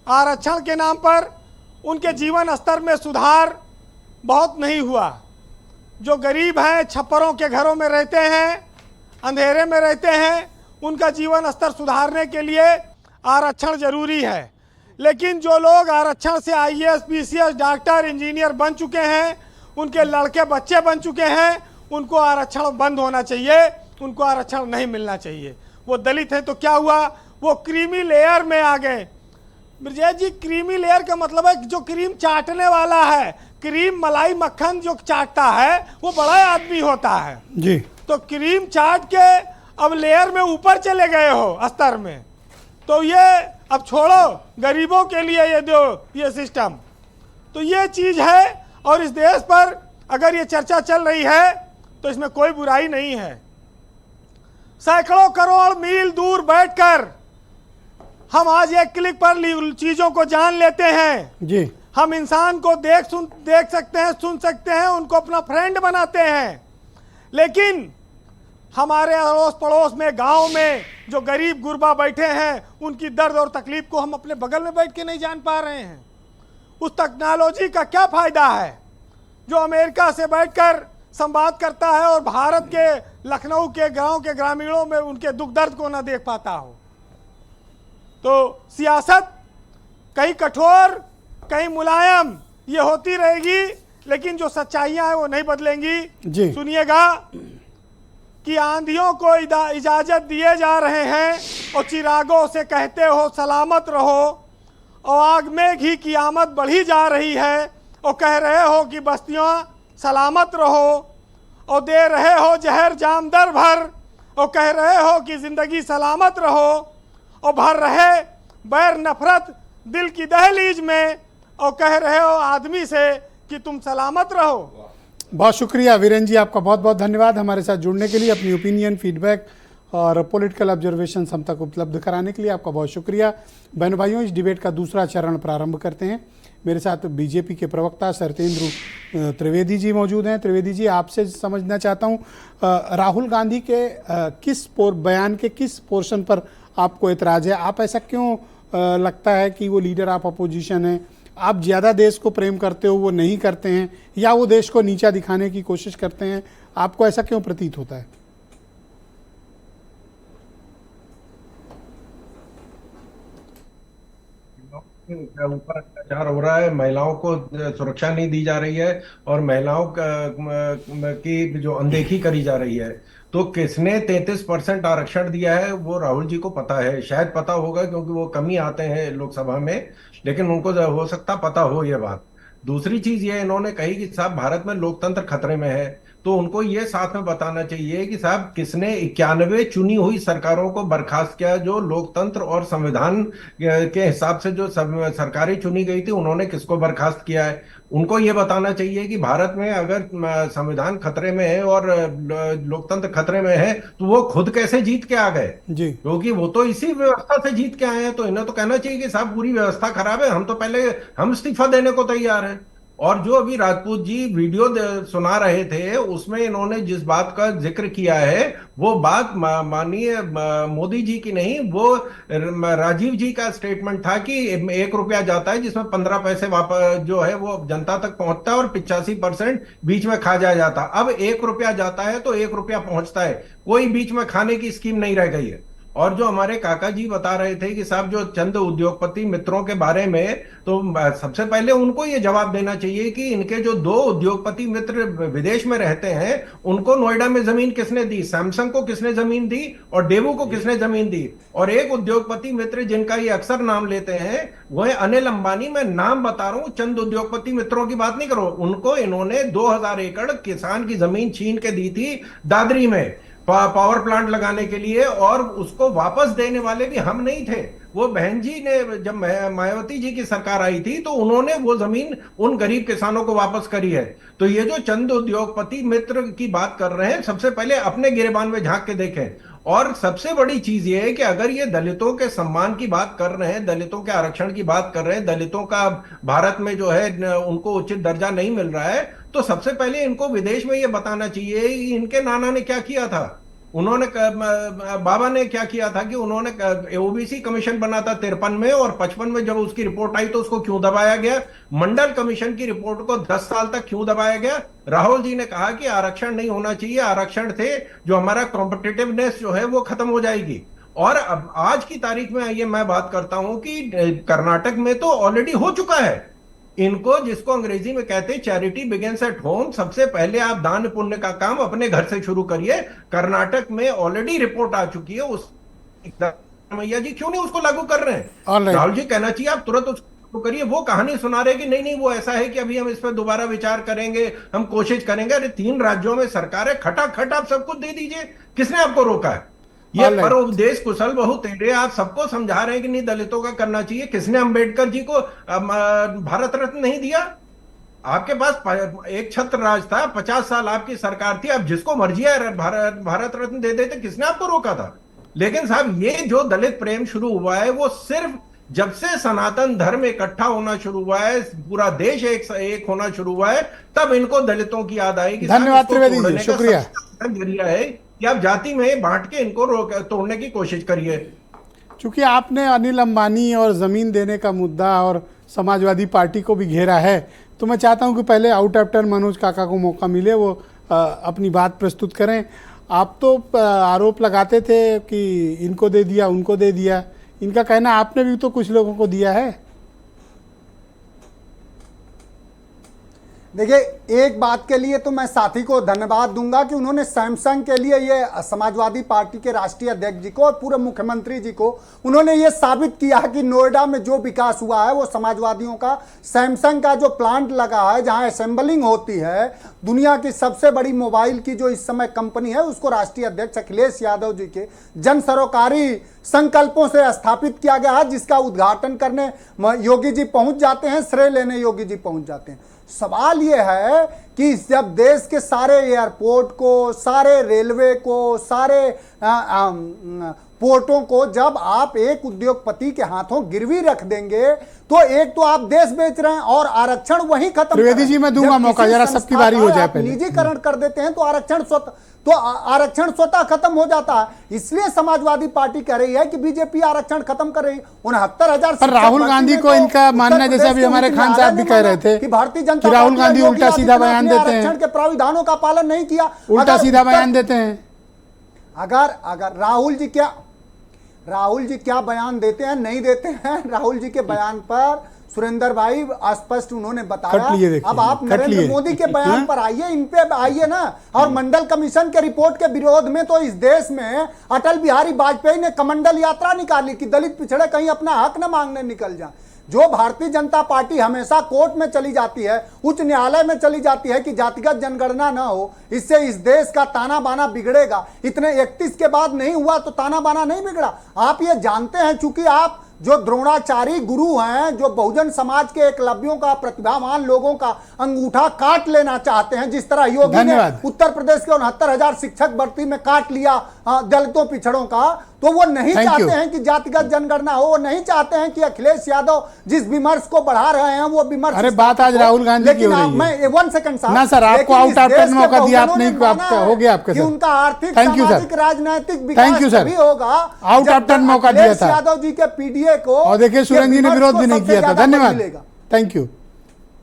आरक्षण के नाम पर उनके जीवन स्तर में सुधार बहुत नहीं हुआ। जो गरीब हैं, छप्परों के घरों में रहते हैं, अंधेरे में रहते हैं, उनका जीवन स्तर सुधारने के लिए आरक्षण जरूरी है। लेकिन जो लोग आरक्षण से आईएएस, पीसीएस, डॉक्टर, इंजीनियर बन चुके हैं, उनके लड़के बच्चे बन चुके हैं, उनको आरक्षण बंद होना चाहिए, उनको आरक्षण नहीं मिलना चाहिए। वो दलित हैं तो क्या हुआ, वो क्रीमी लेयर में आ गए। ब्रजेश जी, क्रीमी लेयर का मतलब है जो क्रीम चाटने वाला है, क्रीम, मलाई, मक्खन जो चाटता है वो बड़ा आदमी होता है जी। तो क्रीम चाट के अब लेयर में ऊपर चले गए हो स्तर में, तो ये अब छोड़ो गरीबों के लिए ये दो ये सिस्टम। तो ये चीज़ है, और इस देश पर अगर ये चर्चा चल रही है तो इसमें कोई बुराई नहीं है। सैकड़ों करोड़ मील दूर बैठकर हम आज एक क्लिक पर चीज़ों को जान लेते हैं जी। हम इंसान को देख सकते हैं, सुन सकते हैं, उनको अपना फ्रेंड बनाते हैं। लेकिन हमारे अड़ोस पड़ोस में, गांव में जो गरीब गुरबा बैठे हैं, उनकी दर्द और तकलीफ को हम अपने बगल में बैठ के नहीं जान पा रहे हैं। उस टेक्नोलॉजी का क्या फ़ायदा है जो अमेरिका से बैठकर संवाद करता है और भारत के लखनऊ के गांव के ग्रामीणों में उनके दुख दर्द को न देख पाता हो। तो सियासत कहीं कठोर कहीं मुलायम ये होती रहेगी, लेकिन जो सच्चाइयां हैं वो नहीं बदलेंगी। सुनिएगा कि आंधियों को इजाजत दिए जा रहे हैं और चिरागों से कहते हो सलामत रहो, और आग में घी की आमद बढ़ी जा रही है और कह रहे हो कि बस्तियां सलामत रहो, और दे रहे हो जहर जाम दर भर और कह रहे हो कि जिंदगी सलामत रहो, और भर रहे बैर नफरत दिल की दहलीज में और कह रहे हो आदमी से कि तुम सलामत रहो। बहुत शुक्रिया वीरेन जी, आपका बहुत बहुत धन्यवाद हमारे साथ जुड़ने के लिए, अपनी ओपिनियन, फीडबैक और पॉलिटिकल ऑब्जर्वेशन हम तक उपलब्ध कराने के लिए आपका बहुत शुक्रिया। बहनों भाइयों, इस डिबेट का दूसरा चरण प्रारंभ करते हैं। मेरे साथ बीजेपी के प्रवक्ता सत्येंदु त्रिवेदी जी मौजूद हैं। त्रिवेदी जी, आपसे समझना चाहता हूं, राहुल गांधी के बयान के किस पोर्शन पर आपको एतराज़ है? आप ऐसा क्यों लगता है कि वो लीडर ऑफ अपोजिशन है? आप ज़्यादा देश को प्रेम करते हो, वो नहीं करते हैं, या वो देश को नीचा दिखाने की कोशिश करते हैं? आपको ऐसा क्यों प्रतीत होता है? ऊपर अत्याचार हो रहा है, महिलाओं को सुरक्षा नहीं दी जा रही है और महिलाओं की जो अनदेखी करी जा रही है। तो किसने 33% आरक्षण दिया है वो राहुल जी को पता है, शायद पता होगा क्योंकि वो कम ही आते हैं लोकसभा में, लेकिन उनको हो सकता पता हो ये बात। दूसरी चीज ये इन्होंने कही कि साहब भारत में लोकतंत्र खतरे में है, तो उनको ये साथ में बताना चाहिए कि साहब किसने 91 चुनी हुई सरकारों को बर्खास्त किया, जो लोकतंत्र और संविधान के हिसाब से जो सरकारें चुनी गई थी उन्होंने किसको बर्खास्त किया है। उनको ये बताना चाहिए कि भारत में अगर संविधान खतरे में है और लोकतंत्र खतरे में है तो वो खुद कैसे जीत के आ गए, क्योंकि वो तो इसी व्यवस्था से जीत के आए हैं। तो इन्हें तो कहना चाहिए कि साहब पूरी व्यवस्था खराब है, हम इस्तीफा देने को तैयार हैं। और जो अभी राजपूत जी वीडियो सुना रहे थे उसमें इन्होंने जिस बात का जिक्र किया है वो बात माननीय मोदी जी की नहीं, वो राजीव जी का स्टेटमेंट था कि 1 रुपया जाता है जिसमें 15 पैसे वापस जो है वो जनता तक पहुंचता है और 85% बीच में खा जाता। अब 1 रुपया जाता है तो 1 रुपया पहुंचता है, कोई बीच में खाने की स्कीम नहीं रह गई है। और जो हमारे काका जी बता रहे थे कि साहब जो चंद उद्योगपति मित्रों के बारे में, तो सबसे पहले उनको ये जवाब देना चाहिए कि इनके जो 2 उद्योगपति मित्र विदेश में रहते हैं उनको नोएडा में जमीन किसने दी, सैमसंग को किसने जमीन दी और डेवू को किसने जमीन दी। और एक उद्योगपति मित्र जिनका ये अक्सर नाम लेते हैं वो है अनिल अंबानी। मैं नाम बता रहा हूं, चंद उद्योगपति मित्रों की बात नहीं करो। उनको इन्होंने 2000 एकड़ किसान की जमीन छीन के दी थी दादरी में पावर प्लांट लगाने के लिए, और उसको वापस देने वाले भी हम नहीं थे। वो बहन जी ने, जब मायावती जी की सरकार आई थी तो उन्होंने वो जमीन उन गरीब किसानों को वापस करी है। तो ये जो चंद उद्योगपति मित्र की बात कर रहे हैं, सबसे पहले अपने गिरेबान में झांक के देखें। और सबसे बड़ी चीज ये है कि अगर ये दलितों के सम्मान की बात कर रहे हैं, दलितों के आरक्षण की बात कर रहे हैं, दलितों का भारत में जो है उनको उचित दर्जा नहीं मिल रहा है, तो सबसे पहले इनको विदेश में ये बताना चाहिए कि इनके नाना ने क्या किया था। उन्होंने बाबा ने क्या किया था कि उन्होंने ओबीसी कमीशन बना था 53 में, और 55 में जब उसकी रिपोर्ट आई तो उसको क्यों दबाया गया। मंडल कमीशन की रिपोर्ट को 10 साल तक क्यों दबाया गया। राहुल जी ने कहा कि आरक्षण नहीं होना चाहिए, आरक्षण थे जो हमारा कॉम्पिटिटिवनेस जो है वो खत्म हो जाएगी। और अब आज की तारीख में आइए मैं बात करता हूं कि कर्नाटक में तो ऑलरेडी हो चुका है। इनको, जिसको अंग्रेजी में कहते हैं चैरिटी बिगिंस एट होम, सबसे पहले आप दान पुण्य का काम अपने घर से शुरू करिए। कर्नाटक में ऑलरेडी रिपोर्ट आ चुकी है, उस मैया जी क्यों नहीं उसको लागू कर रहे हैं। राहुल जी कहना चाहिए आप तुरंत उसको करिए। वो कहानी सुना रहे कि नहीं वो ऐसा है कि अभी हम इस पर दोबारा विचार करेंगे, हम कोशिश करेंगे। अरे 3 राज्यों में सरकारें, खटाखट आप सब कुछ दे दीजिए, किसने आपको रोका है। ये पर उपदेश कुशल बहु तेरे, आप सबको समझा रहे हैं कि नहीं दलितों का करना चाहिए। किसने अंबेडकर जी को भारत रत्न नहीं दिया। आपके पास एक छत्र राज था, 50 साल आपकी सरकार थी, आप जिसको मर्जी है भारत रत्न दे देते, किसने आपको रोका था। लेकिन साहब ये जो दलित प्रेम शुरू हुआ है वो सिर्फ जब से सनातन धर्म इकट्ठा होना शुरू हुआ है, पूरा देश एक होना शुरू हुआ है, तब इनको दलितों की याद आई कि धन्यवाद त्रिवेदी जी, शुक्रिया। जरिया है कि आप जाति में बांट के इनको तोड़ने की कोशिश करिए। चूंकि आपने अनिल अंबानी और जमीन देने का मुद्दा और समाजवादी पार्टी को भी घेरा है, तो मैं चाहता हूं कि पहले आउट ऑफ टर्न मनोज काका को मौका मिले, वो अपनी बात प्रस्तुत करें। आप तो आरोप लगाते थे कि इनको दे दिया, उनको दे दिया, इनका कहना आपने भी तो कुछ लोगों को दिया है। देखिए, एक बात के लिए तो मैं साथी को धन्यवाद दूंगा कि उन्होंने सैमसंग के लिए ये समाजवादी पार्टी के राष्ट्रीय अध्यक्ष जी को और पूर्व मुख्यमंत्री जी को उन्होंने ये साबित किया कि नोएडा में जो विकास हुआ है वो समाजवादियों का। सैमसंग का जो प्लांट लगा है जहां असेंबलिंग होती है, दुनिया की सबसे बड़ी मोबाइल की जो इस समय कंपनी है, उसको राष्ट्रीय अध्यक्ष अखिलेश यादव जी के जन सरोकारी संकल्पों से स्थापित किया गया है, जिसका उद्घाटन करने योगी जी पहुंच जाते हैं, श्रेय लेने योगी जी पहुंच जाते हैं। सवाल यह है कि जब देश के सारे एयरपोर्ट को, सारे रेलवे को, सारे पोर्टों को जब आप एक उद्योगपति के हाथों गिरवी रख देंगे, तो एक तो आप देश बेच रहे हैं और आरक्षण वहीं खत्म। त्रिवेदी जी मैं दूंगा मौका, जरा सबकी बारी हो जाए पहले। निजीकरण कर देते हैं तो आरक्षण स्वतः खत्म हो जाता है। इसलिए समाजवादी पार्टी कह रही है कि बीजेपी आरक्षण खत्म कर रही है। 69,000 पर राहुल गांधी को इनका मानना, जैसे अभी हमारे खान साहब भी कह रहे थे कि भारतीय जनता पार्टी राहुल गांधी उल्टा सीधा बयान देते हैं, आरक्षण के प्राविधानों का पालन नहीं किया, उल्टा सीधा बयान देते हैं। अगर राहुल जी क्या बयान देते हैं, नहीं देते हैं, राहुल जी के बयान पर सुरेंद्र भाई स्पष्ट उन्होंने बताया। अब आप नरेंद्र मोदी के बयान पर आइए, इन पे आइए ना। और मंडल कमीशन के रिपोर्ट के विरोध में तो इस देश में अटल बिहारी वाजपेयी ने कमंडल यात्रा निकाली कि दलित पिछड़े कहीं अपना हक न मांगने निकल जाए। जो भारतीय जनता पार्टी हमेशा कोर्ट में चली जाती है, उच्च न्यायालय में चली जाती है कि जातिगत जनगणना ना हो, इससे इस देश का ताना बाना बिगड़ेगा। इतने 31 के बाद नहीं हुआ तो ताना बाना नहीं बिगड़ा। आप ये जानते हैं, चूंकि आप जो द्रोणाचारी गुरु हैं, जो बहुजन समाज के एकलव्यों का, प्रतिभावान लोगों का अंगूठा काट लेना चाहते हैं, जिस तरह योगी ने उत्तर प्रदेश के 69,000 शिक्षक भर्ती में काट लिया दलितों पिछड़ों का, तो वो नहीं चाहते हैं कि जातिगत जनगणना हो। वो नहीं चाहते हैं कि अखिलेश यादव जिस विमर्श को बढ़ा रहे हैं वो विमर्श। अरे बात आज राहुल गांधी की हो रही है। मैं 1 सेकंड साहब ना सर, आपको आउट ऑफ टर्न मौका दिया आपने, हो गया आपके साथ। उनका आर्थिक, सामाजिक, राजनीतिक विकास भी होगा। आउट ऑफ टर्न मौका दिया था यादव जी के पीडीए को, और देखिए सुरेंद्र जी ने विरोध भी नहीं किया था। धन्यवाद, थैंक यू।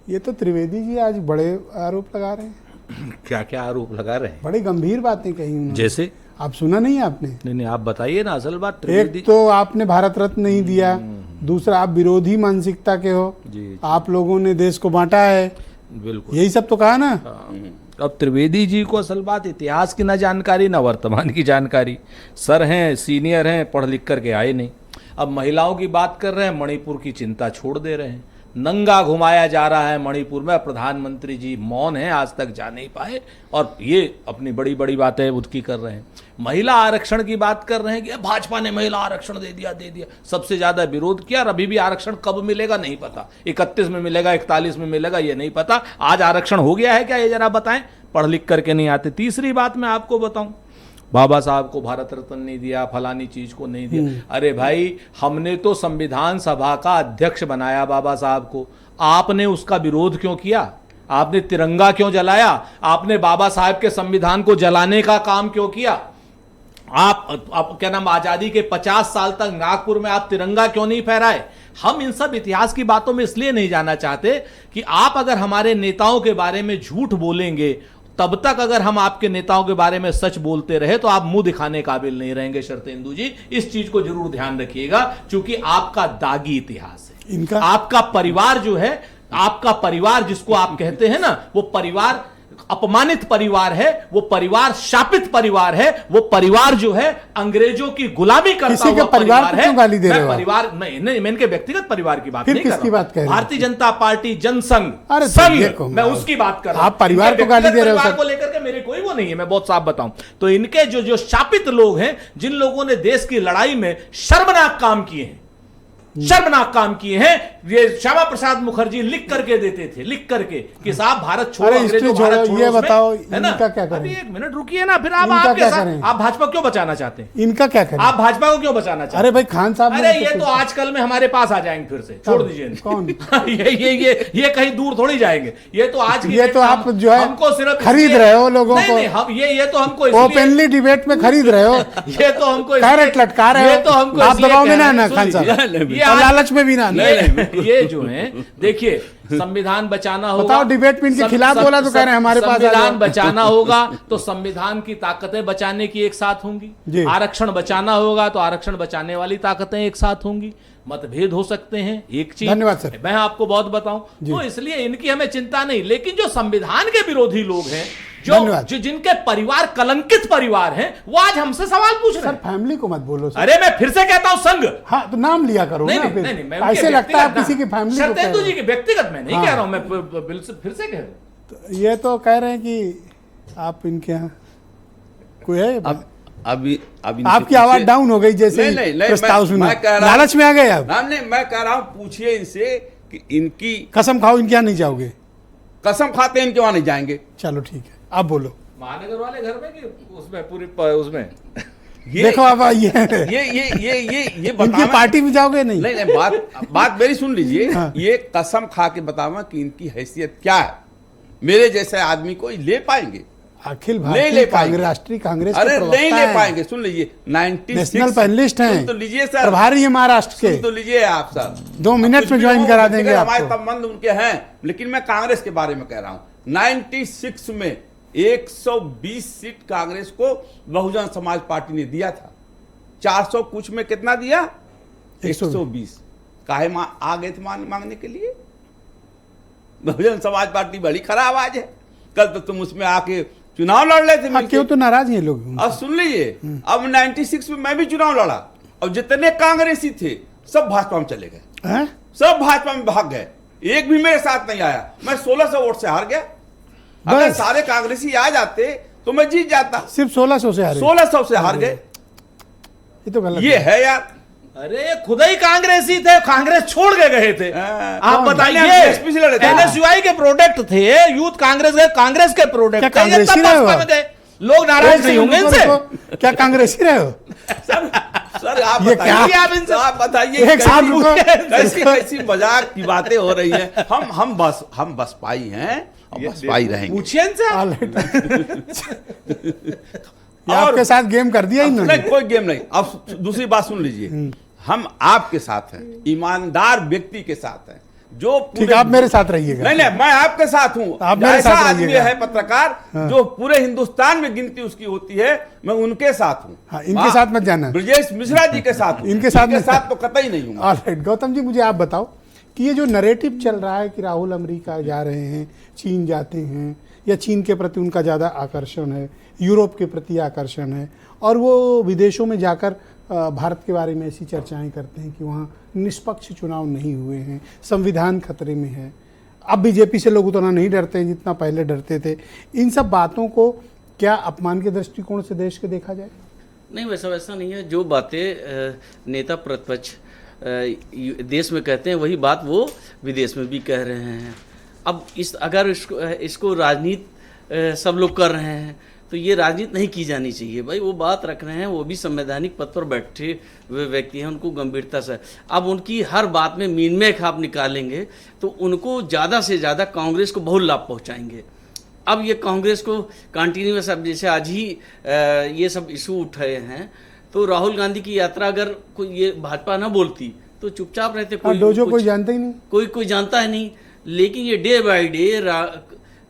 ये तो त्रिवेदी जी आज बड़े आरोप लगा रहे हैं। क्या क्या आरोप लगा रहे हैं? बड़ी गंभीर बातें कही उन्होंने। जैसे आप सुना नहीं आपने? नहीं, आप बताइए ना। असल बात, एक तो आपने भारत रत्न नहीं दिया, दूसरा आप विरोधी मानसिकता के हो, आप लोगों ने देश को बांटा है, बिल्कुल यही सब तो कहा ना। अब त्रिवेदी जी को असल बात इतिहास की ना जानकारी, ना वर्तमान की जानकारी। सर हैं, सीनियर हैं, पढ़ लिख करके आए नहीं। अब महिलाओं की बात कर रहे हैं, मणिपुर की चिंता छोड़ दे रहे हैं। नंगा घुमाया जा रहा है मणिपुर में, प्रधानमंत्री जी मौन हैं, आज तक जा नहीं पाए, और ये अपनी बड़ी बड़ी बातें उनकी कर रहे हैं। महिला आरक्षण की बात कर रहे हैं कि भाजपा ने महिला आरक्षण दे दिया, सबसे ज्यादा विरोध किया। और अभी भी आरक्षण कब मिलेगा नहीं पता, 31 में मिलेगा, 41 में मिलेगा, ये नहीं पता। आज आरक्षण हो गया है क्या, ये जरा बताएं। पढ़ लिख करके नहीं आते। तीसरी बात मैं आपको बताऊं, बाबा साहब को भारत रत्न नहीं दिया, फलानी चीज को नहीं दिया। अरे भाई, हमने तो संविधान सभा का अध्यक्ष बनाया बाबा साहब को, आपने उसका विरोध क्यों किया? आपने तिरंगा क्यों जलाया? आपने बाबा साहब के संविधान को जलाने का काम क्यों किया? आप क्या नाम, आजादी के 50 साल तक नागपुर में आप तिरंगा क्यों नहीं फहराए? हम इन सब इतिहास की बातों में इसलिए नहीं जाना चाहते कि आप अगर हमारे नेताओं के बारे में झूठ बोलेंगे, तब तक अगर हम आपके नेताओं के बारे में सच बोलते रहे तो आप मुंह दिखाने काबिल नहीं रहेंगे। शरतेंदु जी, इस चीज को जरूर ध्यान रखिएगा, क्योंकि आपका दागी इतिहास है। इनका आपका परिवार जो है, आपका परिवार जिसको आप कहते हैं ना, वो परिवार अपमानित परिवार है, वो परिवार शापित परिवार है, वो परिवार जो है अंग्रेजों की गुलामी करता हुआ परिवार है। गाली दे रहे हो? परिवार नहीं, मैं इनके व्यक्तिगत परिवार की बात फिर नहीं कर किसकी बात कर रहे हो? भारतीय जनता पार्टी जनसंघ, मैं उसकी बात कर रहा हूं। आप परिवार को गाली दे रहे हो? को लेकर के मेरे कोई वो नहीं है, मैं बहुत साफ बताऊं तो इनके जो शापित लोग हैं, जिन लोगों ने देश की लड़ाई में शर्मनाक काम किए हैं, शर्मनाक काम किए हैं, ये श्यामा प्रसाद मुखर्जी लिख करके देते थे, लिख करके कि साहब भारत छोड़ो, अंग्रेजों भारत छोड़ो। ये बताओ, है ना? इनका क्या करें? अभी 1 मिनट रुकिए ना, फिर आप आपके साथ आप भाजपा क्यों बचाना चाहते हैं? इनका क्या करें? आप भाजपा को क्यों बचाना चाहते हैं? अरे भाई खान साहब, अरे ये तो आजकल में हमारे पास आ जाएंगे फिर से, छोड़ दीजिए। कौन? ये कहीं दूर थोड़ी जाएंगे। ये तो आज की, ये तो आप जो है हमको सिर्फ खरीद रहे हो लोगों को। नहीं, हम ये तो हमको ओपनली डिबेट में खरीद रहे हो। ये तो हमको कैरेट लटका रहे हो। ये तो हमको आप दबाव में ना खान साहब, लालच में भी ना। ये जो है, देखिए संविधान बचाना होगा। बताओ, डिबेट में इनके खिलाफ बोला तो कह रहे हैं हमारे पास आ जाओ। संविधान बचाना होगा तो संविधान की ताकतें बचाने की एक साथ जी। होंगी। आरक्षण बचाना होगा तो आरक्षण बचाने वाली ताकतें एक साथ होंगी। मतभेद हो सकते हैं, एक चीज धन्यवाद सर। मैं आपको बहुत बताऊं तो इसलिए इनकी हमें चिंता नहीं, लेकिन जो संविधान के विरोधी लोग हैं, जो जिनके परिवार कलंकित परिवार हैं, वो आज हमसे सवाल पूछ रहे हैं। सर फैमिली को मत बोलो सर। अरे मैं फिर से कहता हूं संघ। हाँ तो नाम लिया करो नहीं, ना नहीं, फिर। नहीं, मैं ऐसे लगता है किसी की फैमिली को कह रहे शरदेंदु हो। जी की व्यक्तिगत मैं नहीं हाँ। कह रहा हूं, मैं फिर से कह रहा हूं। तो ये तो कह रहे हैं कि आप इनके यहाँ कोई है। अभी आपकी आवाज डाउन हो गई जैसे नहीं, नहीं, प्रस्ताव सुना। मैं कह रहा लालच में आ गए आप। नहीं, मैं कह रहा हूं पूछिए इनसे कि इनकी कसम खाओ इनके यहाँ नहीं जाओगे। कसम खाते हैं इनके वहां नहीं जाएंगे। चलो ठीक है, आप बोलो। महानगर वाले घर में कि उसमें पूरी उसमें देखो अब ये ये इनकी पार्टी में जाओगे नहीं। नहीं, बात मेरी सुन लीजिए। हाँ। ये कसम खा के बतावा कि इनकी हैसियत क्या है, मेरे जैसे आदमी को ले पाएंगे? अखिल ले भारतीय पाएंगे? राष्ट्रीय कांग्रेस के अरे प्रवक्ता नहीं ले हैं। पाएंगे। सुन लीजिए, 96 नेशनल पैनलिस्ट हैं। सुन तो लीजिए सर, प्रभारी है महाराष्ट्र के। सुन तो लीजिए आप सर, 2 मिनट में ज्वाइन करा देंगे हमारे आपको। संबंध उनके हैं, लेकिन मैं कांग्रेस के बारे में कह रहा हूं। 96 में 120 सीट कांग्रेस को बहुजन समाज पार्टी ने दिया था। 400 कुछ में कितना दिया? 120। काहे आ गए थे मांगने के लिए? बहुजन समाज पार्टी बड़ी खराब आज है। कल तो तुम उसमें आके चुनाव लड़ रहे थे। क्यों तो नाराज हैं लोग। अब सुन लीजिए, अब 96 में मैं भी चुनाव लड़ा और जितने कांग्रेसी थे सब भाजपा में चले गए। सब भाजपा में भाग गए, एक भी मेरे साथ नहीं आया। मैं 1600 वोट से हार गया। अगर सारे कांग्रेसी आ जाते तो मैं जीत जाता। सिर्फ 1600 से हारे। 1600 से हार गए। ये तो गलत ये है यार। अरे खुद ही कांग्रेसी थे, कांग्रेस छोड़ के गए थे। आप बताइए, एनएसयूआई के प्रोडक्ट थे, यूथ कांग्रेस के प्रोडक्ट थे। कांग्रेसी रहे हो? लोग नाराज नहीं होंगे इनसे? क्या कांग्रेसी रहे हो? सर आप ये क्या? आप बताइए कैसी मजाक की बातें हो रही हैं। हम बसपाई हैं और बसपाई रहेंगे। पूछिए इनसे। आपके साथ गेम कर दिया इन्होंने। नहीं, कोई गेम नहीं। अब दूसरी बात सुन लीजिए, हम आपके साथ हैं, ईमानदार व्यक्ति के साथ हैं, जो ठीक, आप मेरे साथ रहिएगा। नहीं, मैं आपके साथ हूं। आप मेरे साथ आदमी रहिएगा। है पत्रकार, जो पूरे हिंदुस्तान में गिनती उसकी होती है, मैं उनके साथ हूं। हाँ, इनके साथ मत जाना। ब्रजेश मिश्रा जी के साथ हूं। इनके साथ तो कतई नहीं हूं। ऑलराइट, गौतम जी मुझे आप बताओ कि ये जो नैरेटिव चल रहा है कि राहुल अमेरिका जा रहे हैं, चीन जाते हैं, या चीन के प्रति उनका ज़्यादा आकर्षण है, यूरोप के प्रति आकर्षण है, और वो विदेशों में जाकर भारत के बारे में ऐसी चर्चाएं करते हैं कि वहाँ निष्पक्ष चुनाव नहीं हुए हैं, संविधान खतरे में है। अब बीजेपी से लोग उतना नहीं डरते हैं जितना पहले डरते थे। इन सब बातों को क्या अपमान के दृष्टिकोण से देश के देखा जाए? नहीं, वैसा नहीं है। जो बातें नेता प्रतिपक्ष देश में कहते हैं वही बात वो विदेश में भी कह रहे हैं। अब अगर इसको राजनीति सब लोग कर रहे हैं तो ये राजनीति नहीं की जानी चाहिए। भाई वो बात रख रहे हैं, वो भी संवैधानिक पद पर बैठे हुए व्यक्ति हैं, उनको गंभीरता से अब उनकी हर बात में मीन आप निकालेंगे तो उनको ज़्यादा से ज़्यादा कांग्रेस को बहुत लाभ पहुंचाएंगे। अब ये कांग्रेस को कंटिन्यूस, अब जैसे आज ही ये सब इशू उठाए हैं, तो राहुल गांधी की यात्रा अगर कोई ये भाजपा ना बोलती तो चुपचाप रहते। कोई जानता ही नहीं, कोई जानता है नहीं। लेकिन ये day by day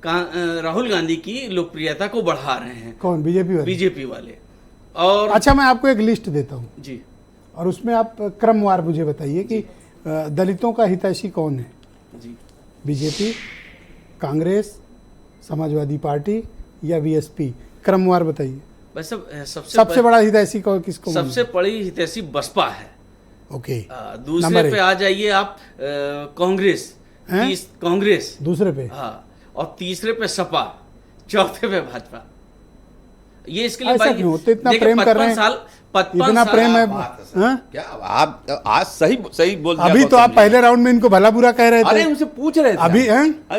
Rahul Gandhi की लोकप्रियता को बढ़ा रहे हैं। कौन? बीजेपी वाले। और अच्छा, मैं आपको एक लिस्ट देता हूँ जी, और उसमें आप क्रमवार मुझे बताइए कि दलितों का हितैषी कौन है जी? बीजेपी, कांग्रेस, समाजवादी पार्टी या बीएसपी? क्रमवार बताइए। सबसे बड़ा हितैषी किसको? सबसे बड़ी हितैषी बसपा है। ओके। दूसरे पे आ जाइए आप, कांग्रेस। कांग्रेस दूसरे पे, हाँ, और तीसरे पे सपा, चौथे पे भाजपा। ये इसके लिए ऐसा क्यों? तो इतना प्रेम कर रहे हैं, 55 इतना प्रेम है। क्या आप आज सही बोल दिया। अभी तो आप पहले राउंड में इनको भला बुरा कह रहे थे। अरे उनसे पूछ रहे थे अभी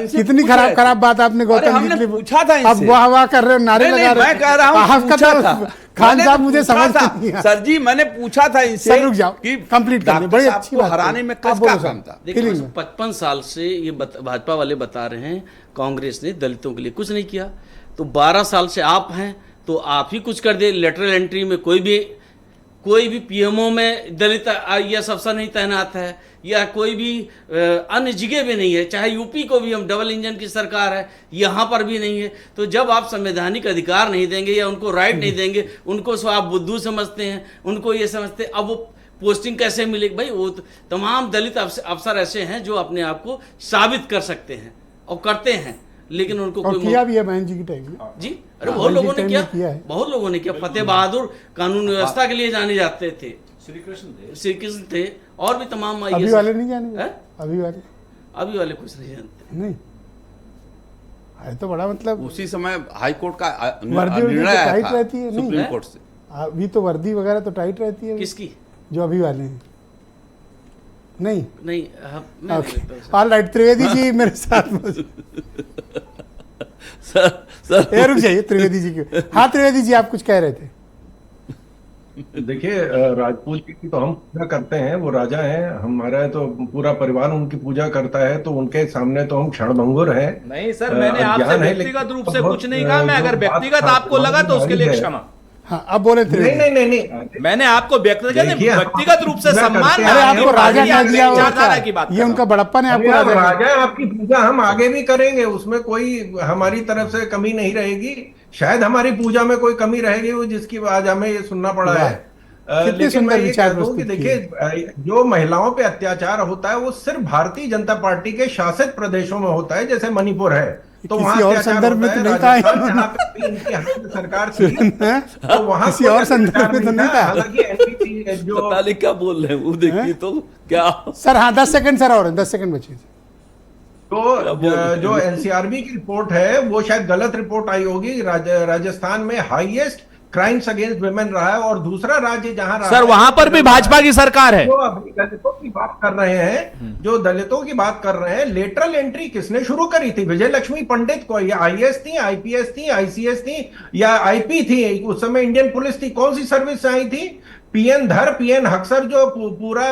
कितनी खराब बात आपने गौतम जी के लिए पूछा था। अब वाह कर रहे हो, नारे लगा रहे हो। मैं कह रहा हूं खान साहब मुझे समझ नहीं आया। सर जी, मैंने पूछा था इनसे। सर रुक जाओ, कंप्लीट करने, बड़ी अच्छी बात हराने में किसका काम था? देखिए 55 साल से ये भाजपा वाले बता रहे हैं कांग्रेस ने दलितों के लिए कुछ नहीं किया। तो 12 साल से आप हैं तो आप ही कुछ कर दे। लेटरल एंट्री में कोई भी कोई भी पीएमओ में दलित आईएएस अफसर नहीं तैनात है, या कोई भी अन्य जगह भी नहीं है। चाहे यूपी को भी हम डबल इंजन की सरकार है, यहाँ पर भी नहीं है। तो जब आप संवैधानिक अधिकार नहीं देंगे या उनको राइट नहीं देंगे, उनको सो आप बुद्धू समझते हैं, उनको ये समझते हैं, अब वो पोस्टिंग कैसे मिलेगी? भाई वो तो तमाम दलित अफसर ऐसे हैं जो अपने आप को साबित कर सकते हैं और करते हैं, लेकिन उनको और कोई किया भी है बहन जी की टाइम में। जी, अरे बहुत लोगों ने किया किया, है। बहुत लोगों ने किया। फतेह बहादुर कानून व्यवस्था के लिए जाने जाते थे, श्री कृष्ण थे, और भी तमाम अभी वाले नहीं जाने, हैं? अभी वाले कुछ नहीं जानते। नहीं है तो बड़ा मतलब उसी समय हाई कोर्ट का वर्दी वर्दी निर्णय तो आया टाइट था रहती है, नहीं? सुप्रीम कोर्ट से। अभी तो वर्दी वगैरह तो टाइट रहती है किसकी? जो अभी वाले हैं। नहीं नहीं, मैं नहीं देखता हूँ, sir. All right, Trivedi ji मेरे साथ सर रुक जाइए त्रिवेदी जी के। हाँ त्रिवेदी जी, आप कुछ कह रहे थे। देखिए, राजपूत जी की तो हम पूजा करते हैं, वो राजा हैं, हमारा तो पूरा परिवार उनकी पूजा करता है, तो उनके सामने तो हम क्षणभंगुर हैं। नहीं सर, मैंने आपसे अज्ञान है, व्यक्तिगत लेकिन रूप से कुछ नहीं कहा। मैं जो अगर बात व्यक्तिगत आपको लगा तो उसके लिए क्षमा। हाँ अब बोले नहीं त्रिवेदी। नहीं नहीं नहीं, मैंने आपको व्यक्तिगत रूप से पूजा सम्मान, करते हैं। अरे आपको राजा नहीं, कह दिया आपकी और विचारधारा क्या? की बात ये कर उनका बड़प्पन है, अरे आपको यार, राजा राजा है, आपकी पूजा हम आगे भी करेंगे, उसमें कोई हमारी तरफ से कमी नहीं रहेगी। शायद हमारी पूजा में कोई कमी रहेगी वो जिसकी आज हमें ये सुनना पड़ा है। कितने लेकिन सुंदर मैं ये विचार कहता हूं कि प्रस्तुत देखिए, जो महिलाओं पे अत्याचार होता है वो सिर्फ भारतीय जनता पार्टी के शासित प्रदेशों में होता है, जैसे मणिपुर है, तो किसी वहां और अत्याचार संदर्भ में होता तो है। नहीं था राजस्थान, इन्होंने। जहां पे भी इनकी हाथ में सरकार थी, तो वहां किसी कोई और संदर्भ में अत्याचार तो नहीं था। हालांकि एनडीपी जो पता नहीं क्या बोल रहे हैं, वो देखिए तो क्या। सर हाँ 10 सेकंड सर, और 10 सेकंड बचे। तो जो एनसीआरबी की रिपोर्ट है वो शायद गलत रिपोर्ट आई होगी। राजस्थान में हाईएस्ट क्राइम्स अगेंस्ट वुमेन रहा है, और दूसरा राज्य जहां रहा सर वहां पर भी भाजपा की सरकार है। जो अभी दलितों की बात कर रहे हैं, जो दलितों की बात कर रहे हैं, लेटरल एंट्री किसने शुरू करी थी? विजय लक्ष्मी पंडित को, या आईएएस थी, आईपीएस थी, आईसीएस थी, या आईपी थी? उस समय इंडियन पुलिस थी, कौन सी सर्विस से आई थी? पीएन धर, पीएन हक्सर जो पूरा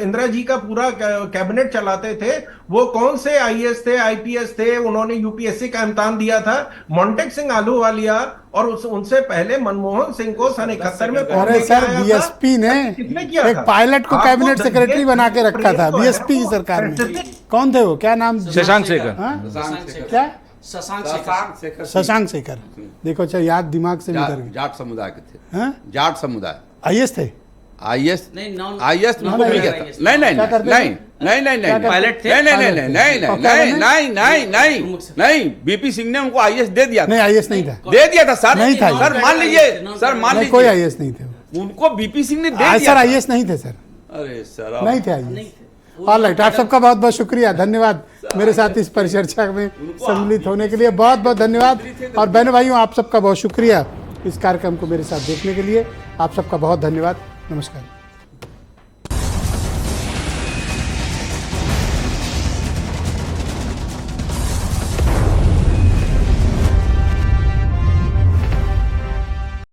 इंदिरा जी का पूरा कैबिनेट चलाते थे, वो कौन से आईएएस थे, आईपीएस थे? उन्होंने यूपीएससी का इम्तिहान दिया था। मोंटेक सिंह आलूवालिया और उनसे पहले मनमोहन सिंह को सन 71 में कौन अरे लेके सर आया था? बीएसपी ने किसने किया एक था? पायलट को आपको कैबिनेट सेक्रेटरी बना के रखा था जो है बीएसपी की वो सरकार में। स्पेसिफिक कौन थे वो, क्या नाम? शशांक शेखर। हाँ? शशांक क्या? शेखर। शशांक शेखर। देखो अच्छा, याद दिमाग से निकल गई। जाट समुदाय के थे, हाँ? जाट समुदाय। आईएएस थे? आईएएस नहीं, नॉन- आईएएस नॉन उनको मिल गया था। आईएएस। नहीं नहीं क्या करते नहीं थे? नहीं नहीं नहीं नहीं पायलट थे? नहीं नहीं नहीं पायलट थे। नहीं और क्या नहीं बने? नहीं नहीं नहीं नहीं बीपी सिंह ने उनको आईएएस दे दिया नहीं था, आईएएस नहीं था। दे दिया था सर। नहीं था। सर मान लीजिए, सर मान नहीं कोई लीजिए, आईएएस नहीं थे। उनको बीपी सिंह ने दे आज दिया सर था। आईएएस नहीं थे सर, अरे सर नहीं थे आईएएस। ऑल राइट, आप सबका बहुत बहुत शुक्रिया, धन्यवाद मेरे साथ इस परिचर्चा में सम्मिलित होने के लिए। बहुत बहुत धन्यवाद। और बहनों भाइयों, आप सबका बहुत शुक्रिया इस कार्यक्रम को मेरे साथ देखने के लिए। आप सबका बहुत धन्यवाद। नमस्कार।